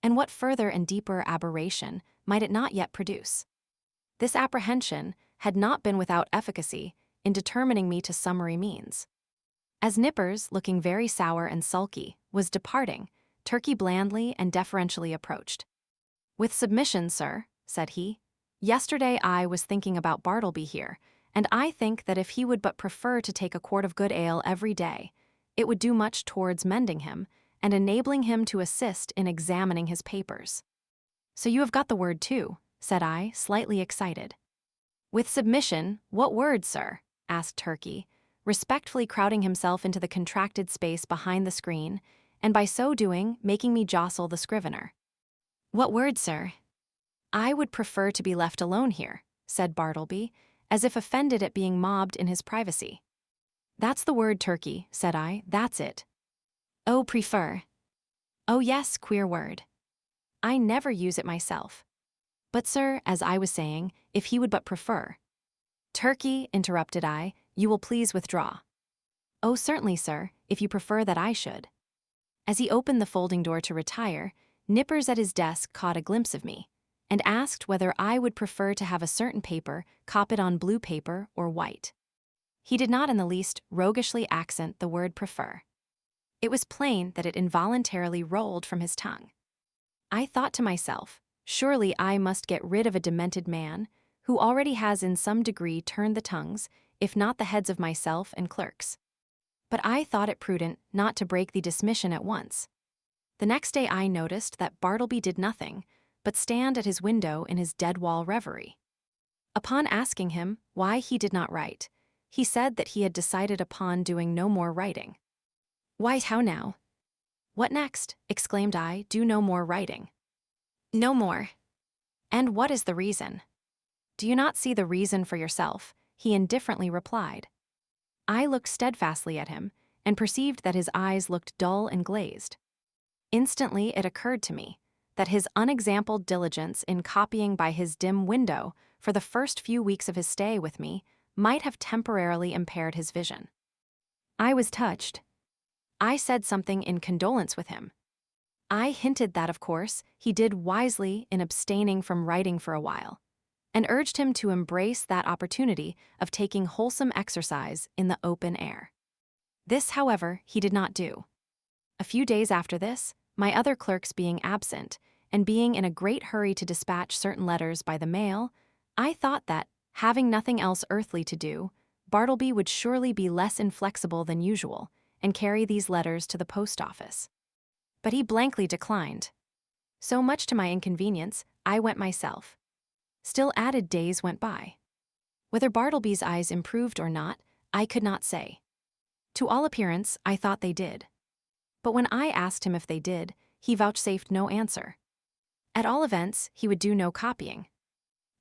And what further and deeper aberration might it not yet produce? This apprehension had not been without efficacy in determining me to summary means. As Nippers, looking very sour and sulky, was departing, Turkey blandly and deferentially approached. "With submission, sir," said he. "Yesterday I was thinking about Bartleby here, and I think that if he would but prefer to take a quart of good ale every day, it would do much towards mending him, and enabling him to assist in examining his papers." "So you have got the word too," said I, slightly excited. "With submission, what word, sir?" asked Turkey, respectfully crowding himself into the contracted space behind the screen, and by so doing making me jostle the Scrivener. "What word, sir?" "I would prefer to be left alone here," said Bartleby, as if offended at being mobbed in his privacy. "That's the word, Turkey," said I, "that's it." "Oh, prefer." "Oh yes, queer word. I never use it myself. But sir, as I was saying, if he would but prefer." "Turkey," interrupted I, "you will please withdraw. "Oh, certainly, sir, if you prefer that I should." As he opened the folding door to retire, Nippers at his desk caught a glimpse of me and asked whether I would prefer to have a certain paper copied on blue paper or white. He did not in the least roguishly accent the word prefer. It was plain that it involuntarily rolled from his tongue. I thought to myself, surely I must get rid of a demented man who already has in some degree turned the tongues, if not the heads of myself and clerks. But I thought it prudent not to break the dismission at once. The next day I noticed that Bartleby did nothing but stand at his window in his dead-wall reverie. Upon asking him why he did not write, he said that he had decided upon doing no more writing. "Why, how now?" "What next?" exclaimed I. "Do no more writing." "No more. And what is the reason?" "Do you not see the reason for yourself?" he indifferently replied. I looked steadfastly at him and perceived that his eyes looked dull and glazed. Instantly it occurred to me that his unexampled diligence in copying by his dim window for the first few weeks of his stay with me might have temporarily impaired his vision. I was touched. I said something in condolence with him. I hinted that, of course, he did wisely in abstaining from writing for a while, and urged him to embrace that opportunity of taking wholesome exercise in the open air. This, however, he did not do. A few days after this, my other clerks being absent, and being in a great hurry to dispatch certain letters by the mail, I thought that, having nothing else earthly to do, Bartleby would surely be less inflexible than usual, and carry these letters to the post office. But he blankly declined. So much to my inconvenience, I went myself. Still added days went by. Whether Bartleby's eyes improved or not, I could not say. To all appearance, I thought they did. But when I asked him if they did, he vouchsafed no answer. At all events, he would do no copying.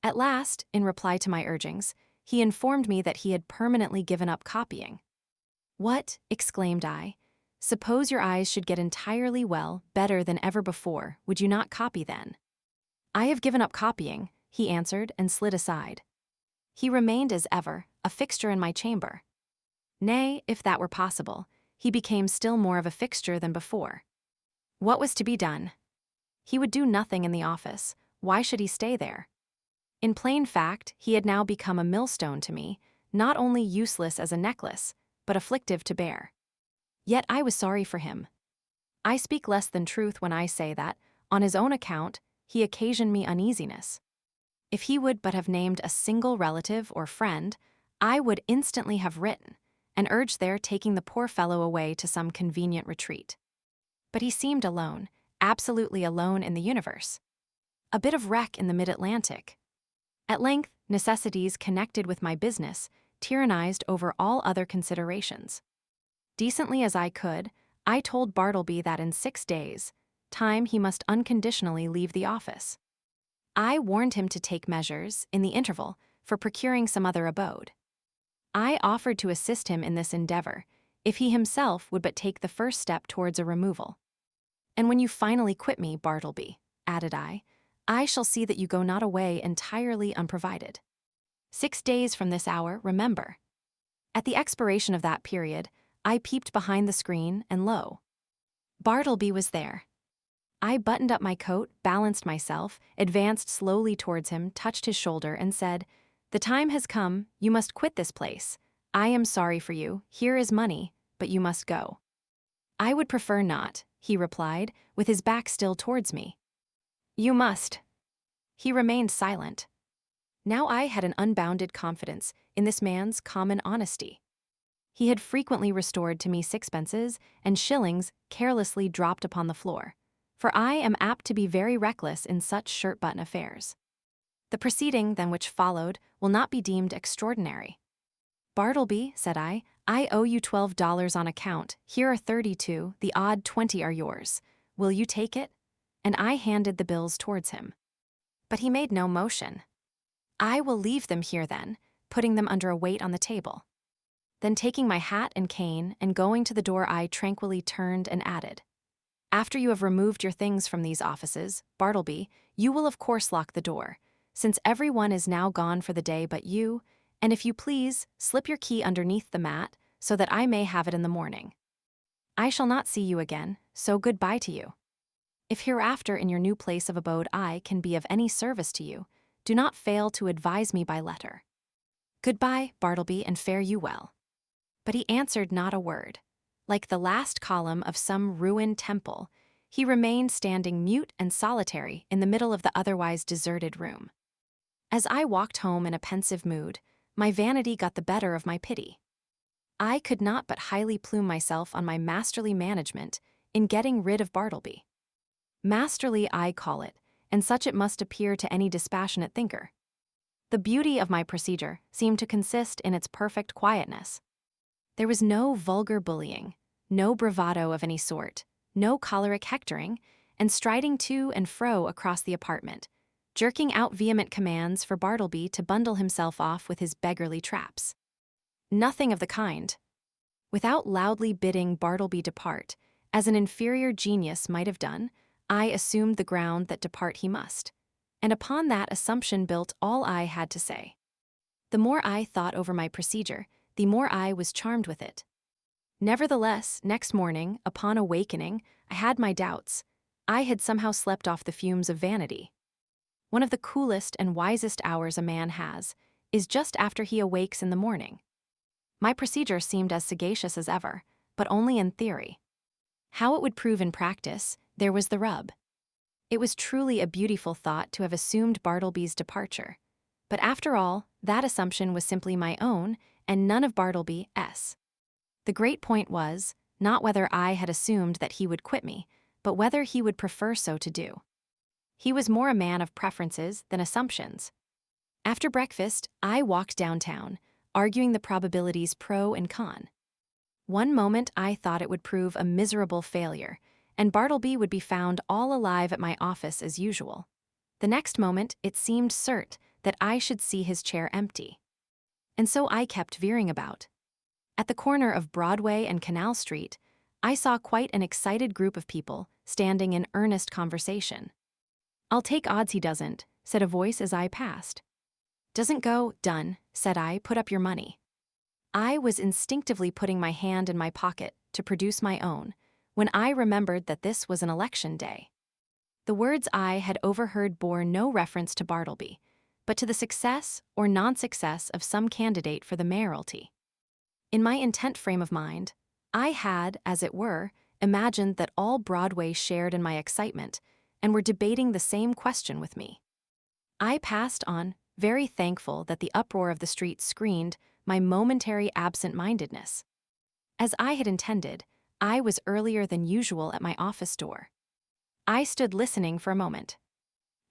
At last, in reply to my urgings, he informed me that he had permanently given up copying. "What?" exclaimed I. "Suppose your eyes should get entirely well, better than ever before, would you not copy then?" "I have given up copying," he answered and slid aside. He remained as ever, a fixture in my chamber. Nay, if that were possible, he became still more of a fixture than before. What was to be done? He would do nothing in the office. Why should he stay there? In plain fact, he had now become a millstone to me, not only useless as a necklace, but afflictive to bear. Yet I was sorry for him. I speak less than truth when I say that, on his own account, he occasioned me uneasiness. If he would but have named a single relative or friend, I would instantly have written, and urged their taking the poor fellow away to some convenient retreat. But he seemed alone, absolutely alone in the universe. A bit of wreck in the mid-Atlantic. At length, necessities connected with my business tyrannized over all other considerations. Decently as I could, I told Bartleby that in 6 days' time he must unconditionally leave the office. I warned him to take measures, in the interval, for procuring some other abode. I offered to assist him in this endeavor, if he himself would but take the first step towards a removal. "And when you finally quit me, Bartleby," added I shall see that you go not away entirely unprovided. 6 days from this hour, remember." At the expiration of that period, I peeped behind the screen, and lo! Bartleby was there. I buttoned up my coat, balanced myself, advanced slowly towards him, touched his shoulder, and said, "The time has come, you must quit this place. I am sorry for you, here is money, but you must go." "I would prefer not," he replied, with his back still towards me. "You must." He remained silent. Now I had an unbounded confidence in this man's common honesty. He had frequently restored to me sixpences and shillings carelessly dropped upon the floor, for I am apt to be very reckless in such shirt-button affairs. The proceeding then which followed will not be deemed extraordinary. "Bartleby," said I owe you $12 on account, here are 32, the odd 20 are yours. Will you take it?" And I handed the bills towards him. But he made no motion. "I will leave them here then," putting them under a weight on the table. Then taking my hat and cane and going to the door, I tranquilly turned and added, "After you have removed your things from these offices, Bartleby, you will of course lock the door, since every one is now gone for the day but you, and if you please, slip your key underneath the mat, so that I may have it in the morning. I shall not see you again, so goodbye to you. If hereafter in your new place of abode I can be of any service to you, do not fail to advise me by letter. Goodbye, Bartleby, and fare you well. But he answered not a word. Like the last column of some ruined temple, he remained standing mute and solitary in the middle of the otherwise deserted room. As I walked home in a pensive mood, my vanity got the better of my pity. I could not but highly plume myself on my masterly management in getting rid of Bartleby. Masterly I call it, and such it must appear to any dispassionate thinker. The beauty of my procedure seemed to consist in its perfect quietness. There was no vulgar bullying, no bravado of any sort, no choleric hectoring, and striding to and fro across the apartment, jerking out vehement commands for Bartleby to bundle himself off with his beggarly traps. Nothing of the kind. Without loudly bidding Bartleby depart, as an inferior genius might have done, I assumed the ground that depart he must, and upon that assumption built all I had to say. The more I thought over my procedure, the more I was charmed with it. Nevertheless, next morning, upon awakening, I had my doubts. I had somehow slept off the fumes of vanity. One of the coolest and wisest hours a man has is just after he awakes in the morning. My procedure seemed as sagacious as ever, but only in theory. How it would prove in practice, there was the rub. It was truly a beautiful thought to have assumed Bartleby's departure. But after all, that assumption was simply my own, and none of Bartleby's. The great point was, not whether I had assumed that he would quit me, but whether he would prefer so to do. He was more a man of preferences than assumptions. After breakfast, I walked downtown, arguing the probabilities pro and con. One moment I thought it would prove a miserable failure, and Bartleby would be found all alive at my office as usual. The next moment it seemed cert that I should see his chair empty. And so I kept veering about. At the corner of Broadway and Canal Street, I saw quite an excited group of people standing in earnest conversation. "I'll take odds he doesn't," said a voice as I passed. "Doesn't go, done," said I, "put up your money." I was instinctively putting my hand in my pocket to produce my own, when I remembered that this was an election day. The words I had overheard bore no reference to Bartleby, but to the success or non-success of some candidate for the mayoralty. In my intent frame of mind, I had, as it were, imagined that all Broadway shared in my excitement and were debating the same question with me. I passed on, very thankful that the uproar of the street screened my momentary absent-mindedness. As I had intended, I was earlier than usual at my office door. I stood listening for a moment.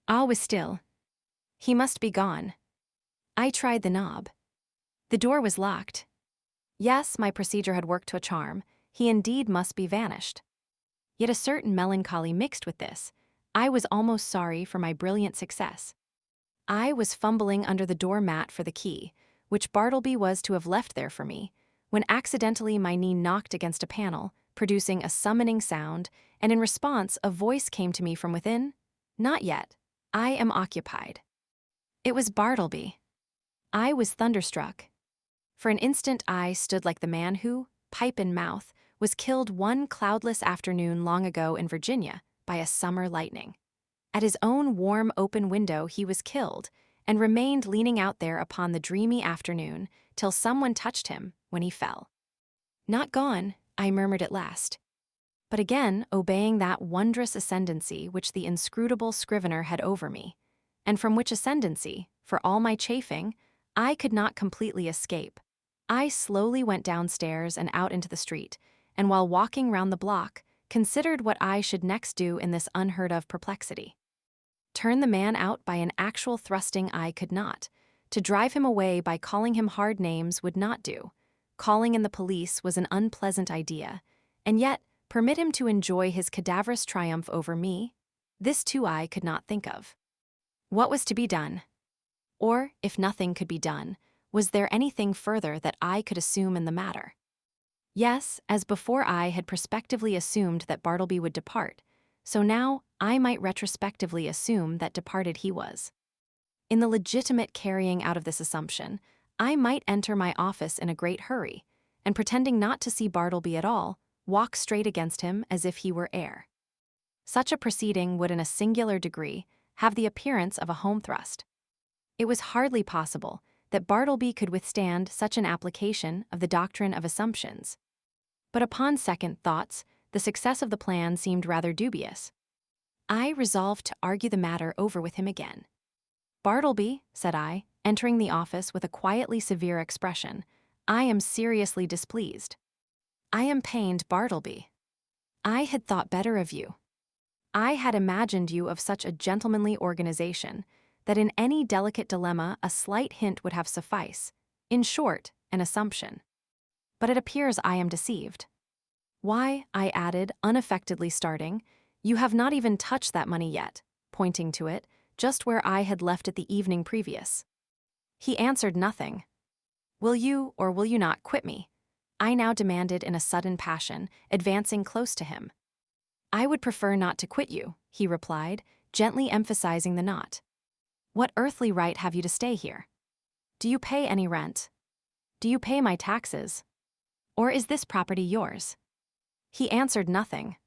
All was still. He must be gone. I tried the knob. The door was locked. Yes, my procedure had worked to a charm. He indeed must be vanished. Yet a certain melancholy mixed with this. I was almost sorry for my brilliant success. I was fumbling under the door mat for the key, which Bartleby was to have left there for me, when accidentally my knee knocked against a panel, producing a summoning sound, and in response a voice came to me from within. "Not yet. I am occupied." It was Bartleby. I was thunderstruck. For an instant I stood like the man who, pipe in mouth, was killed one cloudless afternoon long ago in Virginia by a summer lightning. At his own warm open window he was killed, and remained leaning out there upon the dreamy afternoon till someone touched him when he fell. "Not gone," I murmured at last. But again obeying that wondrous ascendancy which the inscrutable Scrivener had over me, and from which ascendancy, for all my chafing, I could not completely escape. I slowly went downstairs and out into the street, and while walking round the block, considered what I should next do in this unheard-of perplexity. Turn the man out by an actual thrusting I could not. To drive him away by calling him hard names would not do. Calling in the police was an unpleasant idea, and yet permit him to enjoy his cadaverous triumph over me? This too I could not think of. What was to be done? Or, if nothing could be done, was there anything further that I could assume in the matter? Yes, as before I had prospectively assumed that Bartleby would depart, so now I might retrospectively assume that departed he was. In the legitimate carrying out of this assumption, I might enter my office in a great hurry, and pretending not to see Bartleby at all, walk straight against him as if he were air. Such a proceeding would in a singular degree have the appearance of a home thrust. It was hardly possible that Bartleby could withstand such an application of the doctrine of assumptions. But upon second thoughts, the success of the plan seemed rather dubious. I resolved to argue the matter over with him again. "Bartleby," said I, entering the office with a quietly severe expression, "I am seriously displeased. I am pained, Bartleby. I had thought better of you. I had imagined you of such a gentlemanly organization that in any delicate dilemma a slight hint would have suffice, in short, an assumption. But it appears I am deceived. Why," I added, unaffectedly starting, "you have not even touched that money yet," pointing to it, just where I had left it the evening previous. He answered nothing. "Will you or will you not quit me?" I now demanded in a sudden passion, advancing close to him. "I would prefer not to quit you," he replied, gently emphasizing the not. "What earthly right have you to stay here? Do you pay any rent? Do you pay my taxes? Or is this property yours?" He answered nothing.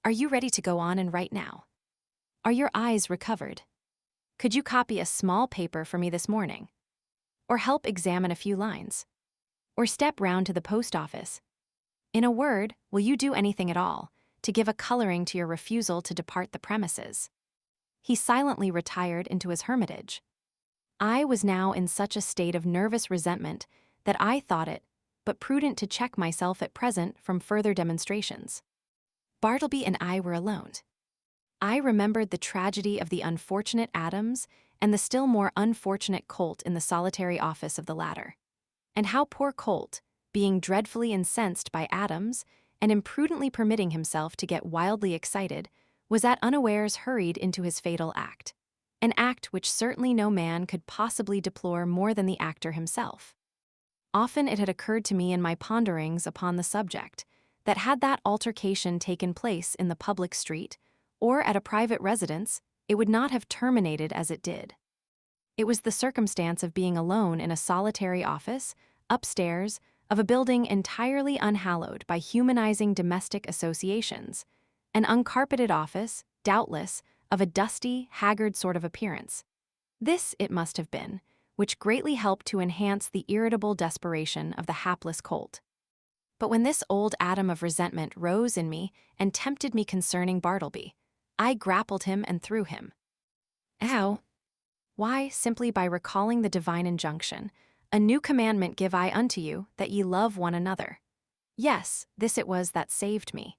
"Are you ready to go on and write now? Are your eyes recovered? Could you copy a small paper for me this morning? Or help examine a few lines? Or step round to the post office? In a word, will you do anything at all to give a coloring to your refusal to depart the premises?" He silently retired into his hermitage. I was now in such a state of nervous resentment that I thought it but prudent to check myself at present from further demonstrations. Bartleby and I were alone. I remembered the tragedy of the unfortunate Adams and the still more unfortunate Colt in the solitary office of the latter, and how poor Colt, being dreadfully incensed by Adams and imprudently permitting himself to get wildly excited, was at unawares hurried into his fatal act, an act which certainly no man could possibly deplore more than the actor himself. Often it had occurred to me in my ponderings upon the subject that had that altercation taken place in the public street or at a private residence, it would not have terminated as it did. It was the circumstance of being alone in a solitary office, upstairs, of a building entirely unhallowed by humanizing domestic associations, an uncarpeted office, doubtless, of a dusty, haggard sort of appearance. This, it must have been, which greatly helped to enhance the irritable desperation of the hapless Colt. But when this old atom of resentment rose in me and tempted me concerning Bartleby, I grappled him and threw him. How? Why, simply by recalling the divine injunction, "A new commandment give I unto you, that ye love one another." Yes, this it was that saved me.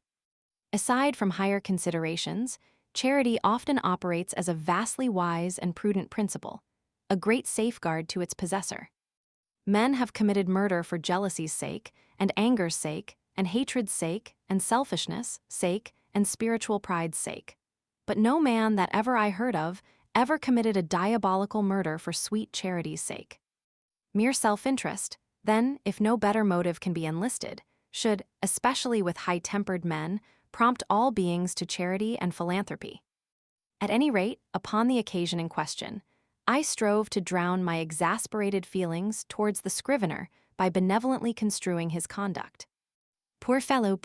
Aside from higher considerations, charity often operates as a vastly wise and prudent principle, a great safeguard to its possessor. Men have committed murder for jealousy's sake, and anger's sake, and hatred's sake, and selfishness' sake, and spiritual pride's sake. But no man that ever I heard of ever committed a diabolical murder for sweet charity's sake. Mere self-interest, then, if no better motive can be enlisted, should, especially with high-tempered men, prompt all beings to charity and philanthropy. At any rate, upon the occasion in question, I strove to drown my exasperated feelings towards the Scrivener by benevolently construing his conduct. Poor fellow,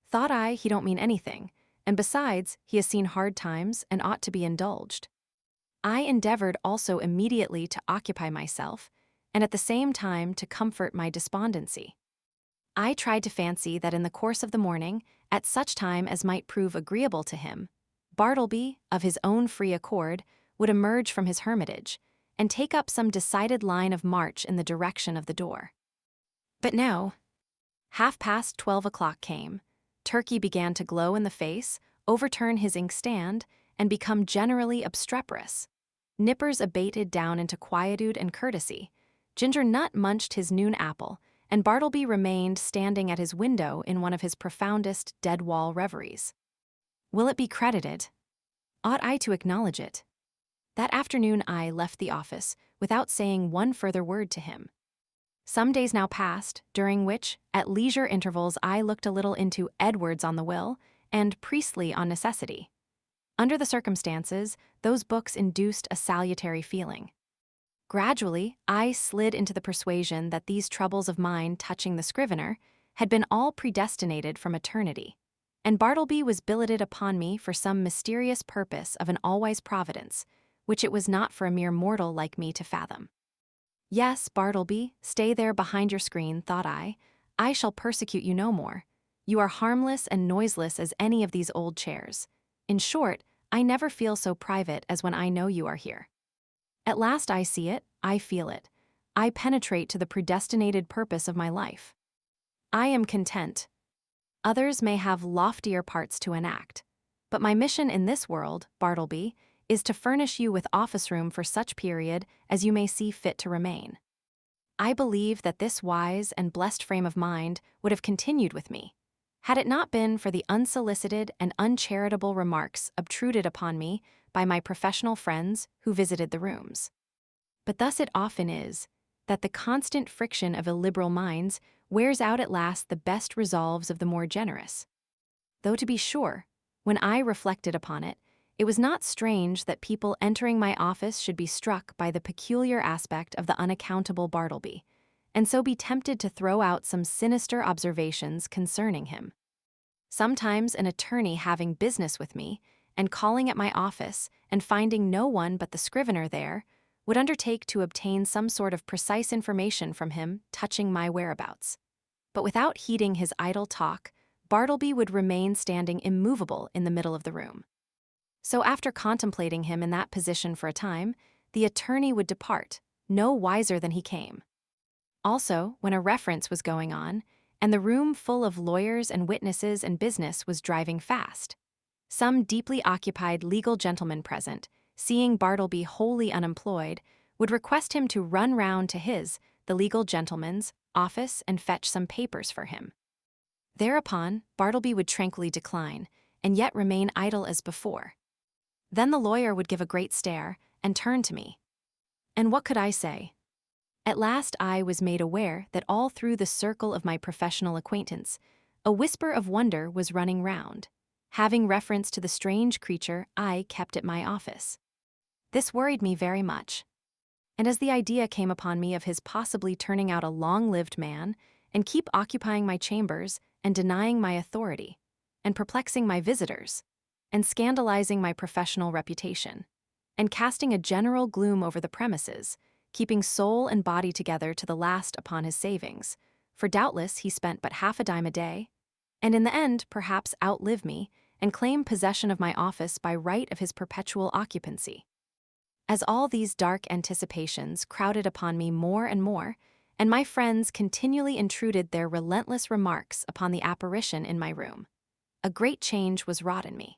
thought I, he don't mean anything, and besides, he has seen hard times and ought to be indulged. I endeavored also immediately to occupy myself, and at the same time to comfort my despondency. I tried to fancy that in the course of the morning, at such time as might prove agreeable to him, Bartleby, of his own free accord, would emerge from his hermitage, and take up some decided line of march in the direction of the door. But no. 12:30 o'clock came. Turkey began to glow in the face, overturn his inkstand, and become generally obstreperous. Nippers abated down into quietude and courtesy. Ginger Nut munched his noon apple, and Bartleby remained standing at his window in one of his profoundest dead-wall reveries. Will it be credited? Ought I to acknowledge it? That afternoon I left the office without saying one further word to him. Some days now passed, during which, at leisure intervals, I looked a little into Edwards on the Will and Priestley on Necessity. Under the circumstances, those books induced a salutary feeling. Gradually, I slid into the persuasion that these troubles of mine touching the Scrivener had been all predestinated from eternity, and Bartleby was billeted upon me for some mysterious purpose of an all-wise providence, which it was not for a mere mortal like me to fathom. Yes, Bartleby, stay there behind your screen, thought I shall persecute you no more. You are harmless and noiseless as any of these old chairs. In short, I never feel so private as when I know you are here. At last I see it, I feel it. I penetrate to the predestinated purpose of my life. I am content. Others may have loftier parts to enact, but my mission in this world, Bartleby, is to furnish you with office room for such period as you may see fit to remain. I believe that this wise and blessed frame of mind would have continued with me, had it not been for the unsolicited and uncharitable remarks obtruded upon me by my professional friends who visited the rooms. But thus it often is, that the constant friction of illiberal minds wears out at last the best resolves of the more generous. Though to be sure, when I reflected upon it, it was not strange that people entering my office should be struck by the peculiar aspect of the unaccountable Bartleby, and so be tempted to throw out some sinister observations concerning him. Sometimes an attorney having business with me, and calling at my office and finding no one but the Scrivener there, would undertake to obtain some sort of precise information from him touching my whereabouts. But without heeding his idle talk, Bartleby would remain standing immovable in the middle of the room. So after contemplating him in that position for a time, the attorney would depart, no wiser than he came. Also, when a reference was going on, and the room full of lawyers and witnesses and business was driving fast, some deeply occupied legal gentleman present, seeing Bartleby wholly unemployed, would request him to run round to his, the legal gentleman's, office and fetch some papers for him. Thereupon, Bartleby would tranquilly decline, and yet remain idle as before. Then the lawyer would give a great stare, and turn to me. And what could I say? At last I was made aware that all through the circle of my professional acquaintance, a whisper of wonder was running round, having reference to the strange creature I kept at my office. This worried me very much. And as the idea came upon me of his possibly turning out a long-lived man, and keep occupying my chambers, and denying my authority, and perplexing my visitors, and scandalizing my professional reputation, and casting a general gloom over the premises, keeping soul and body together to the last upon his savings, for doubtless he spent but half a dime a day, and in the end perhaps outlive me, and claim possession of my office by right of his perpetual occupancy. As all these dark anticipations crowded upon me more and more, and my friends continually intruded their relentless remarks upon the apparition in my room, a great change was wrought in me.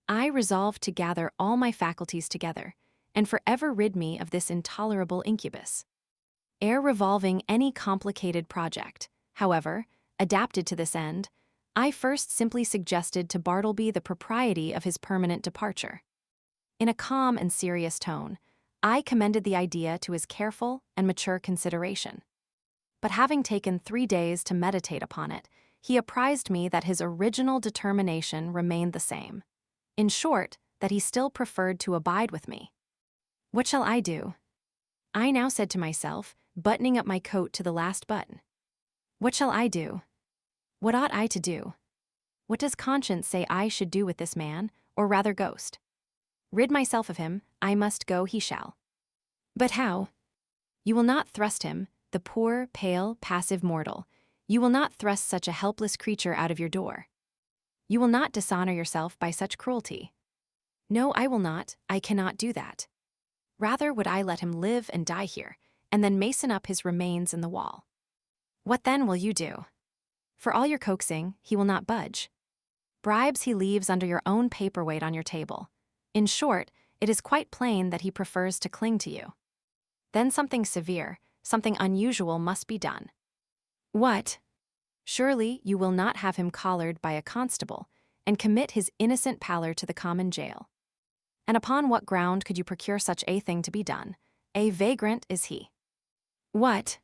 I resolved to gather all my faculties together, and forever rid me of this intolerable incubus. Ere revolving any complicated project, however, adapted to this end, I first simply suggested to Bartleby the propriety of his permanent departure. In a calm and serious tone, I commended the idea to his careful and mature consideration. But having taken 3 days to meditate upon it, he apprised me that his original determination remained the same. In short, that he still preferred to abide with me. What shall I do? I now said to myself, buttoning up my coat to the last button. What shall I do? What ought I to do? What does conscience say I should do with this man, or rather ghost? Rid myself of him, I must go he shall. But how? You will not thrust him, the poor, pale, passive mortal. You will not thrust such a helpless creature out of your door. You will not dishonor yourself by such cruelty. No, I will not, I cannot do that. Rather would I let him live and die here, and then mason up his remains in the wall. What then will you do? For all your coaxing, he will not budge. Bribes he leaves under your own paperweight on your table. In short, it is quite plain that he prefers to cling to you. Then something severe, something unusual must be done. What? Surely you will not have him collared by a constable, and commit his innocent pallor to the common jail. And upon what ground could you procure such a thing to be done? A vagrant is he. What?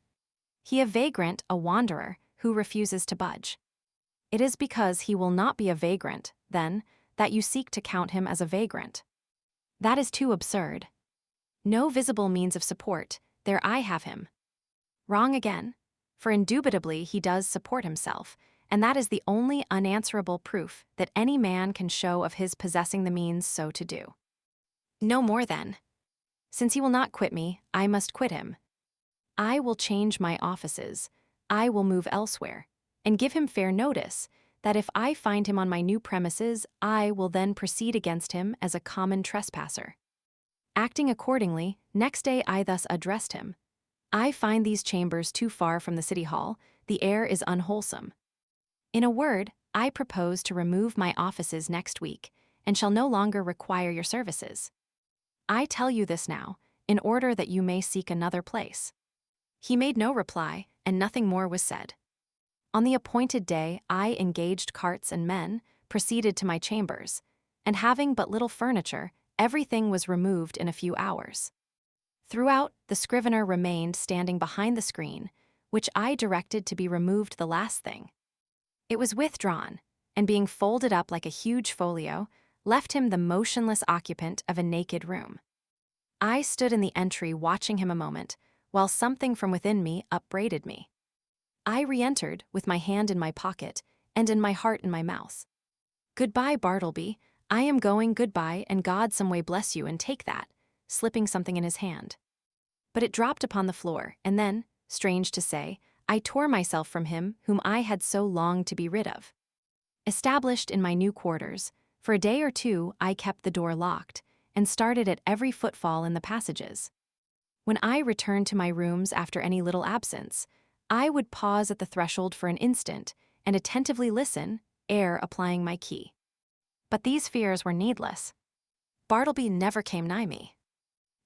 He a vagrant, a wanderer, who refuses to budge. It is because he will not be a vagrant, then, that you seek to count him as a vagrant. That is too absurd. No visible means of support, there I have him. Wrong again, for indubitably he does support himself, and that is the only unanswerable proof that any man can show of his possessing the means so to do. No more then. Since he will not quit me, I must quit him. I will change my offices, I will move elsewhere, and give him fair notice that if I find him on my new premises, I will then proceed against him as a common trespasser. Acting accordingly, next day I thus addressed him. I find these chambers too far from the city hall, the air is unwholesome. In a word, I propose to remove my offices next week, and shall no longer require your services. I tell you this now, in order that you may seek another place. He made no reply, and nothing more was said. On the appointed day, I engaged carts and men, proceeded to my chambers, and having but little furniture, everything was removed in a few hours. Throughout, the Scrivener remained standing behind the screen, which I directed to be removed the last thing. It was withdrawn, and being folded up like a huge folio, left him the motionless occupant of a naked room. I stood in the entry watching him a moment, while something from within me upbraided me. I re-entered with my hand in my pocket and in my heart in my mouth. "Goodbye, Bartleby, I am going, goodbye, and God some way bless you, and take that," slipping something in his hand. But it dropped upon the floor, and then, strange to say, I tore myself from him whom I had so longed to be rid of. Established in my new quarters, for a day or two I kept the door locked, and started at every footfall in the passages. When I returned to my rooms after any little absence, I would pause at the threshold for an instant and attentively listen, ere applying my key. But these fears were needless. Bartleby never came nigh me.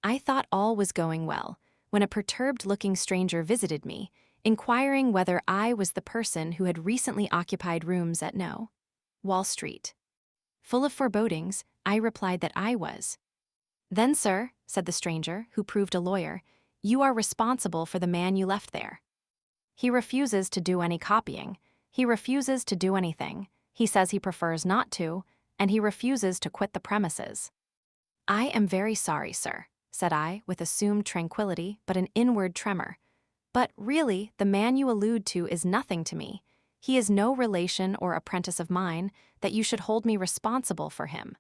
I thought all was going well, when a perturbed-looking stranger visited me, inquiring whether I was the person who had recently occupied rooms at No. Wall Street. Full of forebodings, I replied that I was. "Then, sir," said the stranger, who proved a lawyer, "you are responsible for the man you left there. He refuses to do any copying, he refuses to do anything, he says he prefers not to, and he refuses to quit the premises." "I am very sorry, sir," said I, with assumed tranquility but an inward tremor. "But really, the man you allude to is nothing to me. He is no relation or apprentice of mine, that you should hold me responsible for him.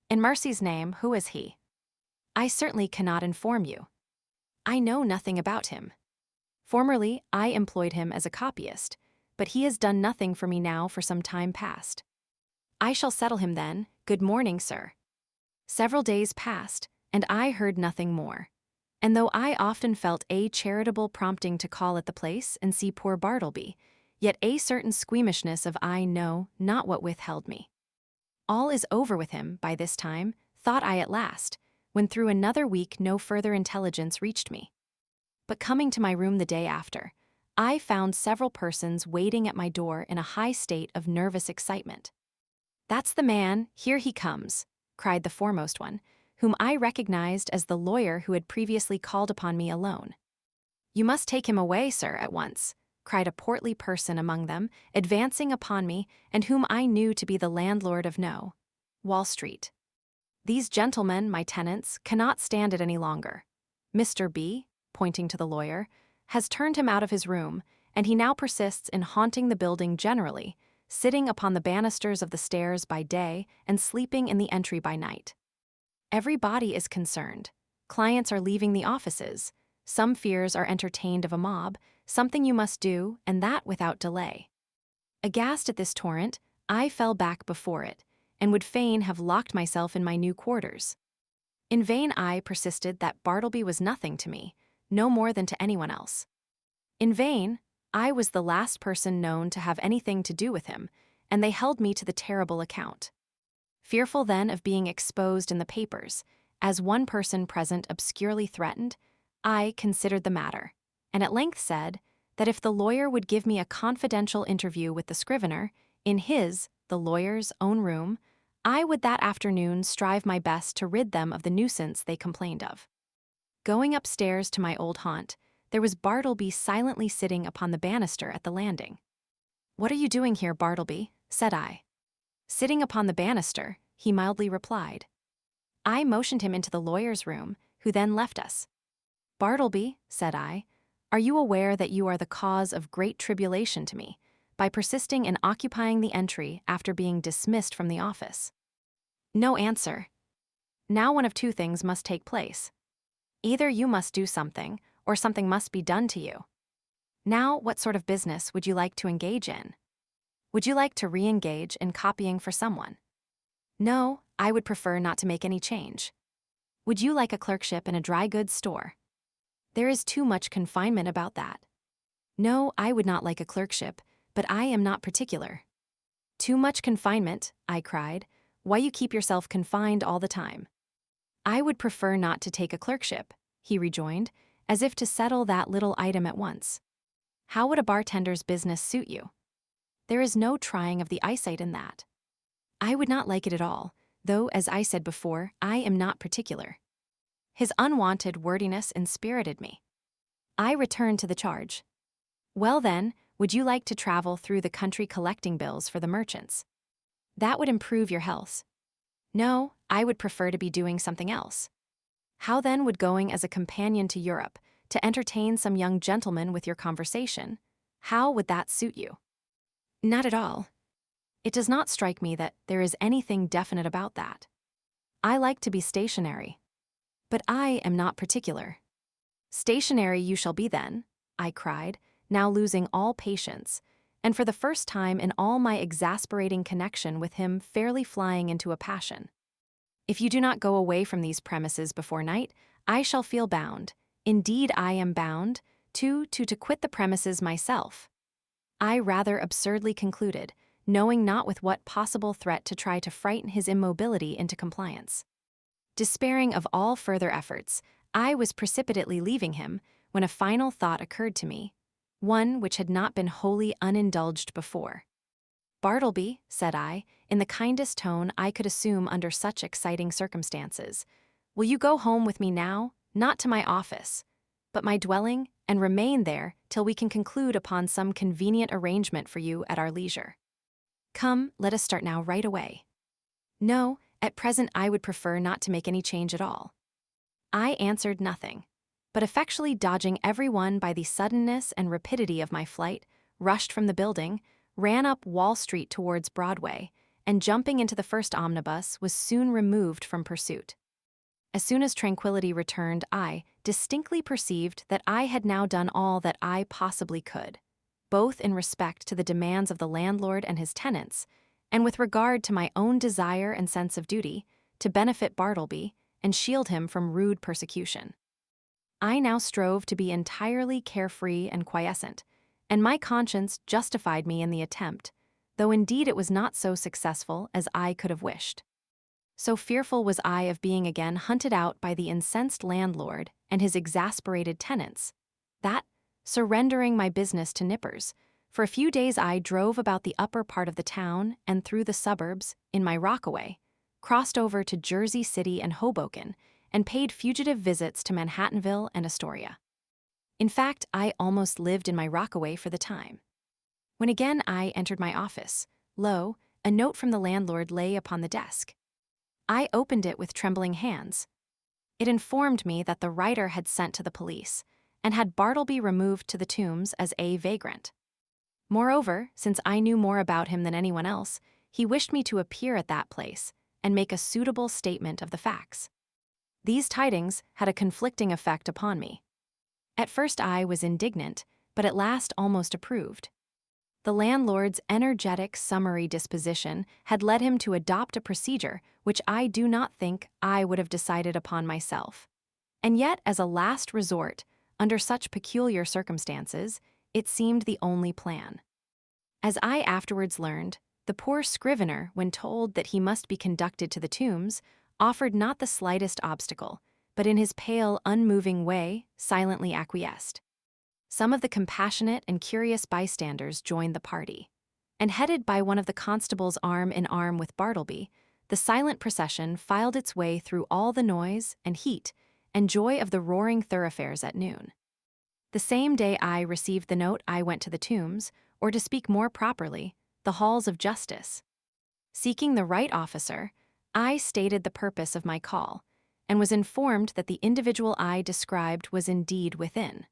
In mercy's name, who is he?" "I certainly cannot inform you. I know nothing about him. Formerly, I employed him as a copyist, but he has done nothing for me now for some time past. I shall settle him then. Good morning, sir." Several days passed, and I heard nothing more. And though I often felt a charitable prompting to call at the place and see poor Bartleby, yet a certain squeamishness of I know not what withheld me. All is over with him by this time, thought I at last, when through another week no further intelligence reached me. But coming to my room the day after, I found several persons waiting at my door in a high state of nervous excitement. "That's the man, here he comes," cried the foremost one, whom I recognized as the lawyer who had previously called upon me alone. "You must take him away, sir, at once," cried a portly person among them, advancing upon me, and whom I knew to be the landlord of No. Wall Street. "These gentlemen, my tenants, cannot stand it any longer. Mr. B," pointing to the lawyer, "has turned him out of his room, and he now persists in haunting the building generally, sitting upon the banisters of the stairs by day and sleeping in the entry by night. Every body is concerned. Clients are leaving the offices. Some fears are entertained of a mob, something you must do, and that without delay." Aghast at this torrent, I fell back before it, and would fain have locked myself in my new quarters. In vain I persisted that Bartleby was nothing to me, no more than to anyone else. In vain, I was the last person known to have anything to do with him, and they held me to the terrible account. Fearful then of being exposed in the papers, as one person present obscurely threatened, I considered the matter, and at length said that if the lawyer would give me a confidential interview with the Scrivener, in his, the lawyer's, own room, I would that afternoon strive my best to rid them of the nuisance they complained of. Going upstairs to my old haunt, there was Bartleby silently sitting upon the banister at the landing. "What are you doing here, Bartleby?" said I. "Sitting upon the banister," he mildly replied. I motioned him into the lawyer's room, who then left us. "Bartleby," said I, "are you aware that you are the cause of great tribulation to me, by persisting in occupying the entry after being dismissed from the office?" No answer. Now one of two things must take place. Either you must do something, or something must be done to you. Now, what sort of business would you like to engage in? Would you like to re-engage in copying for someone? No, I would prefer not to make any change. Would you like a clerkship in a dry goods store? There is too much confinement about that. No, I would not like a clerkship, but I am not particular. Too much confinement, I cried. Why you keep yourself confined all the time? I would prefer not to take a clerkship, he rejoined, as if to settle that little item at once. How would a bartender's business suit you? There is no trying of the eyesight in that. I would not like it at all, though, as I said before, I am not particular. His unwonted wordiness inspirited me. I returned to the charge. Well then, would you like to travel through the country collecting bills for the merchants? That would improve your health. No, I would prefer to be doing something else. How then would going as a companion to Europe, to entertain some young gentleman with your conversation, how would that suit you? Not at all. It does not strike me that there is anything definite about that. I like to be stationary. But I am not particular. Stationary you shall be then, I cried, now losing all patience, and for the first time in all my exasperating connection with him fairly flying into a passion. If you do not go away from these premises before night, I shall feel bound, indeed I am bound, to quit the premises myself. I rather absurdly concluded, knowing not with what possible threat to try to frighten his immobility into compliance. Despairing of all further efforts, I was precipitately leaving him when a final thought occurred to me, one which had not been wholly unindulged before. "Bartleby," said I, in the kindest tone I could assume under such exciting circumstances, "will you go home with me now, not to my office, but my dwelling, and remain there till we can conclude upon some convenient arrangement for you at our leisure? Come, let us start now right away." No, at present I would prefer not to make any change at all. I answered nothing, but effectually dodging every one by the suddenness and rapidity of my flight, rushed from the building, ran up Wall Street towards Broadway, and jumping into the first omnibus was soon removed from pursuit. As soon as tranquility returned, I distinctly perceived that I had now done all that I possibly could, both in respect to the demands of the landlord and his tenants, and with regard to my own desire and sense of duty, to benefit Bartleby and shield him from rude persecution. I now strove to be entirely carefree and quiescent, and my conscience justified me in the attempt, though indeed it was not so successful as I could have wished. So fearful was I of being again hunted out by the incensed landlord and his exasperated tenants, that, surrendering my business to nippers, for a few days I drove about the upper part of the town and through the suburbs in my rockaway, crossed over to Jersey City and Hoboken, and paid fugitive visits to Manhattanville and Astoria. In fact, I almost lived in my rockaway for the time. When again I entered my office, lo, a note from the landlord lay upon the desk. I opened it with trembling hands. It informed me that the writer had sent to the police, and had Bartleby removed to the Tombs as a vagrant. Moreover, since I knew more about him than anyone else, he wished me to appear at that place and make a suitable statement of the facts. These tidings had a conflicting effect upon me. At first I was indignant, but at last almost approved. The landlord's energetic, summary disposition had led him to adopt a procedure which I do not think I would have decided upon myself. And yet, as a last resort, under such peculiar circumstances, it seemed the only plan. As I afterwards learned, the poor Scrivener, when told that he must be conducted to the Tombs, offered not the slightest obstacle, but in his pale, unmoving way, silently acquiesced. Some of the compassionate and curious bystanders joined the party, and headed by one of the constables arm in arm with Bartleby, the silent procession filed its way through all the noise and heat and joy of the roaring thoroughfares at noon. The same day I received the note I went to the Tombs, or to speak more properly, the halls of justice. Seeking the right officer, I stated the purpose of my call, and was informed that the individual I described was indeed within.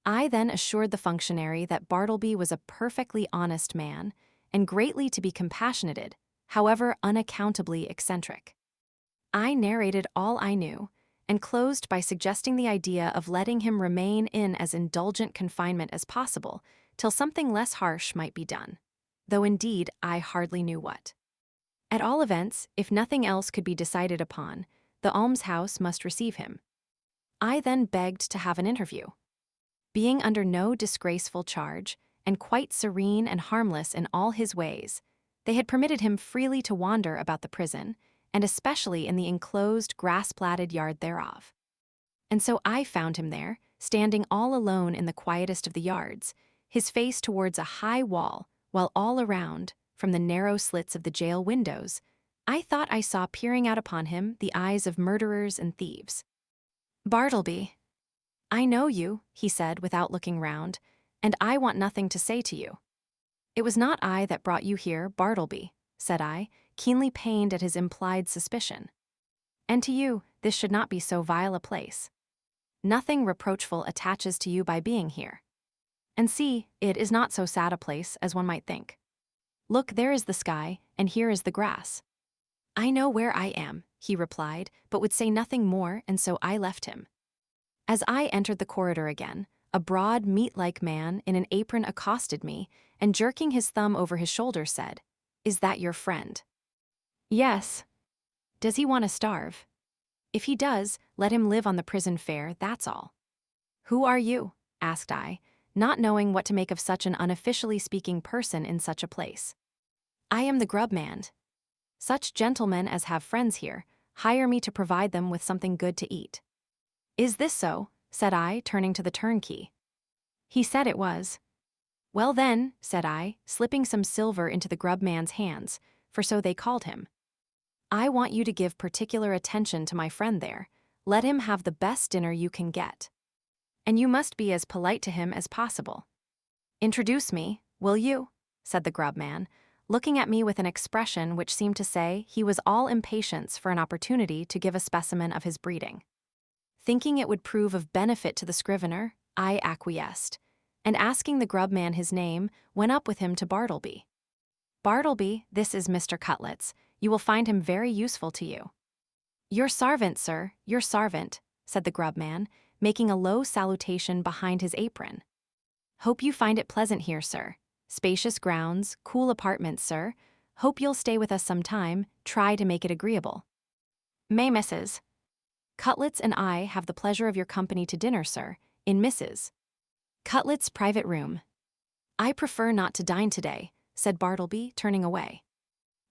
I then assured the functionary that Bartleby was a perfectly honest man and greatly to be compassionated, however unaccountably eccentric. I narrated all I knew and closed by suggesting the idea of letting him remain in as indulgent confinement as possible till something less harsh might be done, though indeed I hardly knew what. At all events, if nothing else could be decided upon, the almshouse must receive him. I then begged to have an interview. Being under no disgraceful charge, and quite serene and harmless in all his ways, they had permitted him freely to wander about the prison, and especially in the enclosed, grass-platted yard thereof. And so I found him there, standing all alone in the quietest of the yards, his face towards a high wall, while all around, from the narrow slits of the jail windows, I thought I saw peering out upon him the eyes of murderers and thieves. "Bartleby, I know you," he said without looking round, "and I want nothing to say to you." "It was not I that brought you here, Bartleby," said I, keenly pained at his implied suspicion. "And to you, this should not be so vile a place. Nothing reproachful attaches to you by being here. And see, it is not so sad a place as one might think. Look, there is the sky, and here is the grass." "I know where I am," he replied, but would say nothing more, and so I left him. As I entered the corridor again, a broad, meat-like man in an apron accosted me, and jerking his thumb over his shoulder said, "Is that your friend?" "Yes." "Does he want to starve?" "If he does, let him live on the prison fare, that's all." "Who are you?" asked I, not knowing what to make of such an unofficially speaking person in such a place. "I am the grub man. Such gentlemen as have friends here hire me to provide them with something good to eat." "Is this so?" said I, turning to the turnkey. He said it was. "Well then," said I, slipping some silver into the grub man's hands, for so they called him, "I want you to give particular attention to my friend there. Let him have the best dinner you can get. And you must be as polite to him as possible. Introduce me, will you?" said the grub man, looking at me with an expression which seemed to say he was all impatience for an opportunity to give a specimen of his breeding. Thinking it would prove of benefit to the Scrivener, I acquiesced, and asking the grub man his name, went up with him to Bartleby. "Bartleby, this is Mr. Cutlets. You will find him very useful to you." "Your sarvant, sir, your sarvant," said the grub man, making a low salutation behind his apron. "Hope you find it pleasant here, sir. Spacious grounds, cool apartments, sir. Hope you'll stay with us some time, try to make it agreeable." "May, Mrs. Cutlets and I have the pleasure of your company to dinner, sir, in Mrs. Cutlets' private room." "I prefer not to dine today," said Bartleby, turning away.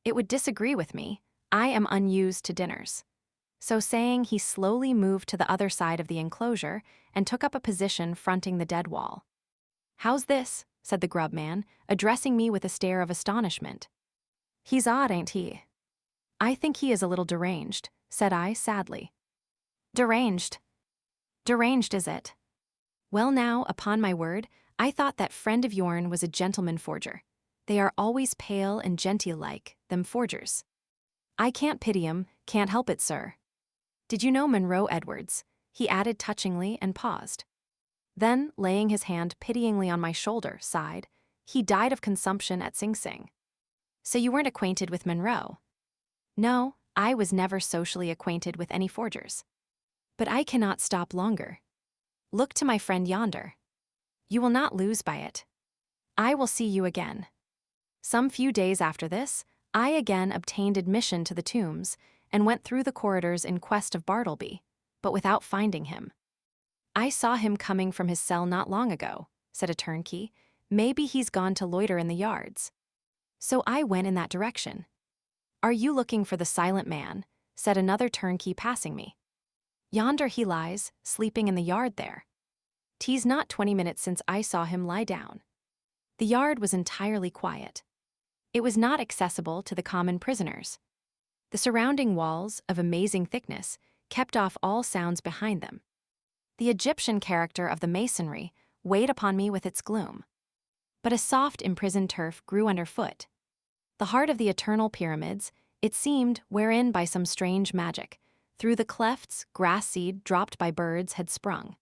"It would disagree with me. I am unused to dinners." So saying, he slowly moved to the other side of the enclosure and took up a position fronting the dead wall. "How's this?" said the grub man, addressing me with a stare of astonishment. "He's odd, ain't he?" "I think he is a little deranged," said I sadly. "Deranged? Deranged, is it? Well now, upon my word, I thought that friend of yourn was a gentleman forger. They are always pale and genteel-like, them forgers. I can't pity 'em, can't help it, sir. Did you know Monroe Edwards?" he added touchingly and paused. Then, laying his hand pityingly on my shoulder, sighed, "He died of consumption at Sing Sing." "So you weren't acquainted with Monroe?" "No, I was never socially acquainted with any forgers. But I cannot stop longer. Look to my friend yonder. You will not lose by it. I will see you again." Some few days after this, I again obtained admission to the tombs and went through the corridors in quest of Bartleby, but without finding him. "I saw him coming from his cell not long ago," said a turnkey. "Maybe he's gone to loiter in the yards." So I went in that direction. "Are you looking for the silent man?" said another turnkey passing me. "Yonder he lies, sleeping in the yard there. 'Tis not 20 minutes since I saw him lie down." The yard was entirely quiet. It was not accessible to the common prisoners. The surrounding walls, of amazing thickness, kept off all sounds behind them. The Egyptian character of the masonry weighed upon me with its gloom. But a soft imprisoned turf grew underfoot. The heart of the eternal pyramids, it seemed, wherein by some strange magic, Through the clefts, grass seed dropped by birds had sprung.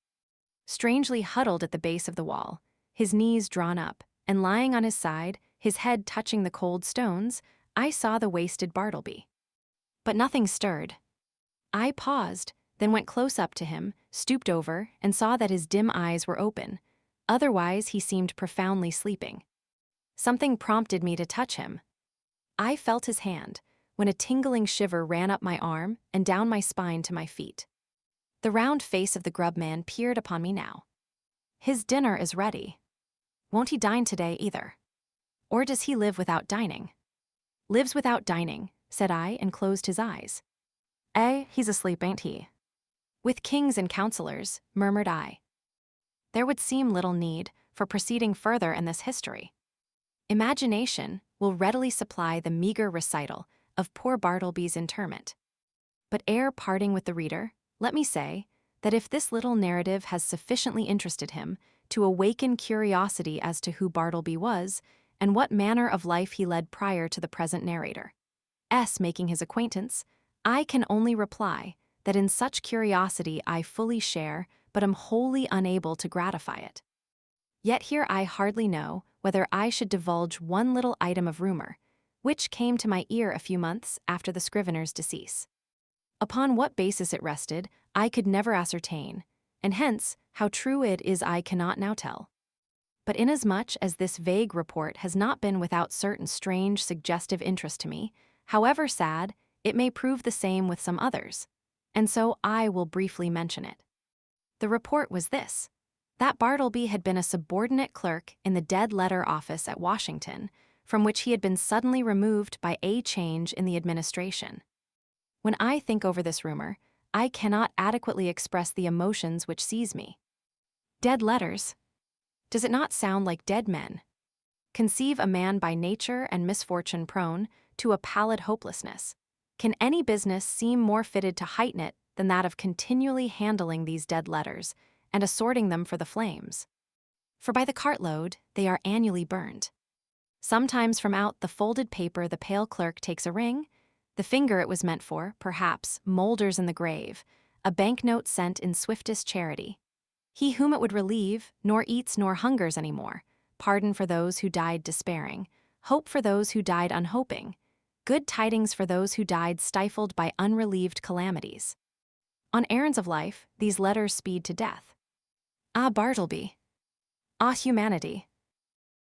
Strangely huddled at the base of the wall, his knees drawn up, and lying on his side, his head touching the cold stones, I saw the wasted Bartleby. But nothing stirred. I paused, then went close up to him, stooped over, and saw that his dim eyes were open. Otherwise, he seemed profoundly sleeping. Something prompted me to touch him. I felt his hand, when a tingling shiver ran up my arm and down my spine to my feet. The round face of the grub man peered upon me now. His dinner is ready. Won't he dine today either? Or does he live without dining? Lives without dining, said I, and closed his eyes. He's asleep, ain't he? With kings and counselors, murmured I. There would seem little need for proceeding further in this history. Imagination will readily supply the meager recital of poor Bartleby's interment. But ere parting with the reader, let me say that if this little narrative has sufficiently interested him to awaken curiosity as to who Bartleby was and what manner of life he led prior to the present narrator's making his acquaintance, I can only reply that in such curiosity I fully share, but am wholly unable to gratify it. Yet here I hardly know whether I should divulge one little item of rumor, which came to my ear a few months after the Scrivener's decease. Upon what basis it rested, I could never ascertain, and hence how true it is I cannot now tell. But inasmuch as this vague report has not been without certain strange suggestive interest to me, however sad, it may prove the same with some others, and so I will briefly mention it. The report was this: that Bartleby had been a subordinate clerk in the dead letter office at Washington, from which he had been suddenly removed by a change in the administration. When I think over this rumor, I cannot adequately express the emotions which seize me. Dead letters? Does it not sound like dead men? Conceive a man by nature and misfortune prone to a pallid hopelessness. Can any business seem more fitted to heighten it than that of continually handling these dead letters and assorting them for the flames? For by the cartload they are annually burned. Sometimes from out the folded paper the pale clerk takes a ring, the finger it was meant for, perhaps, moulders in the grave, a banknote sent in swiftest charity. He whom it would relieve, nor eats nor hungers any more, pardon for those who died despairing, hope for those who died unhoping, good tidings for those who died stifled by unrelieved calamities. On errands of life, these letters speed to death. Ah, Bartleby! Ah, humanity!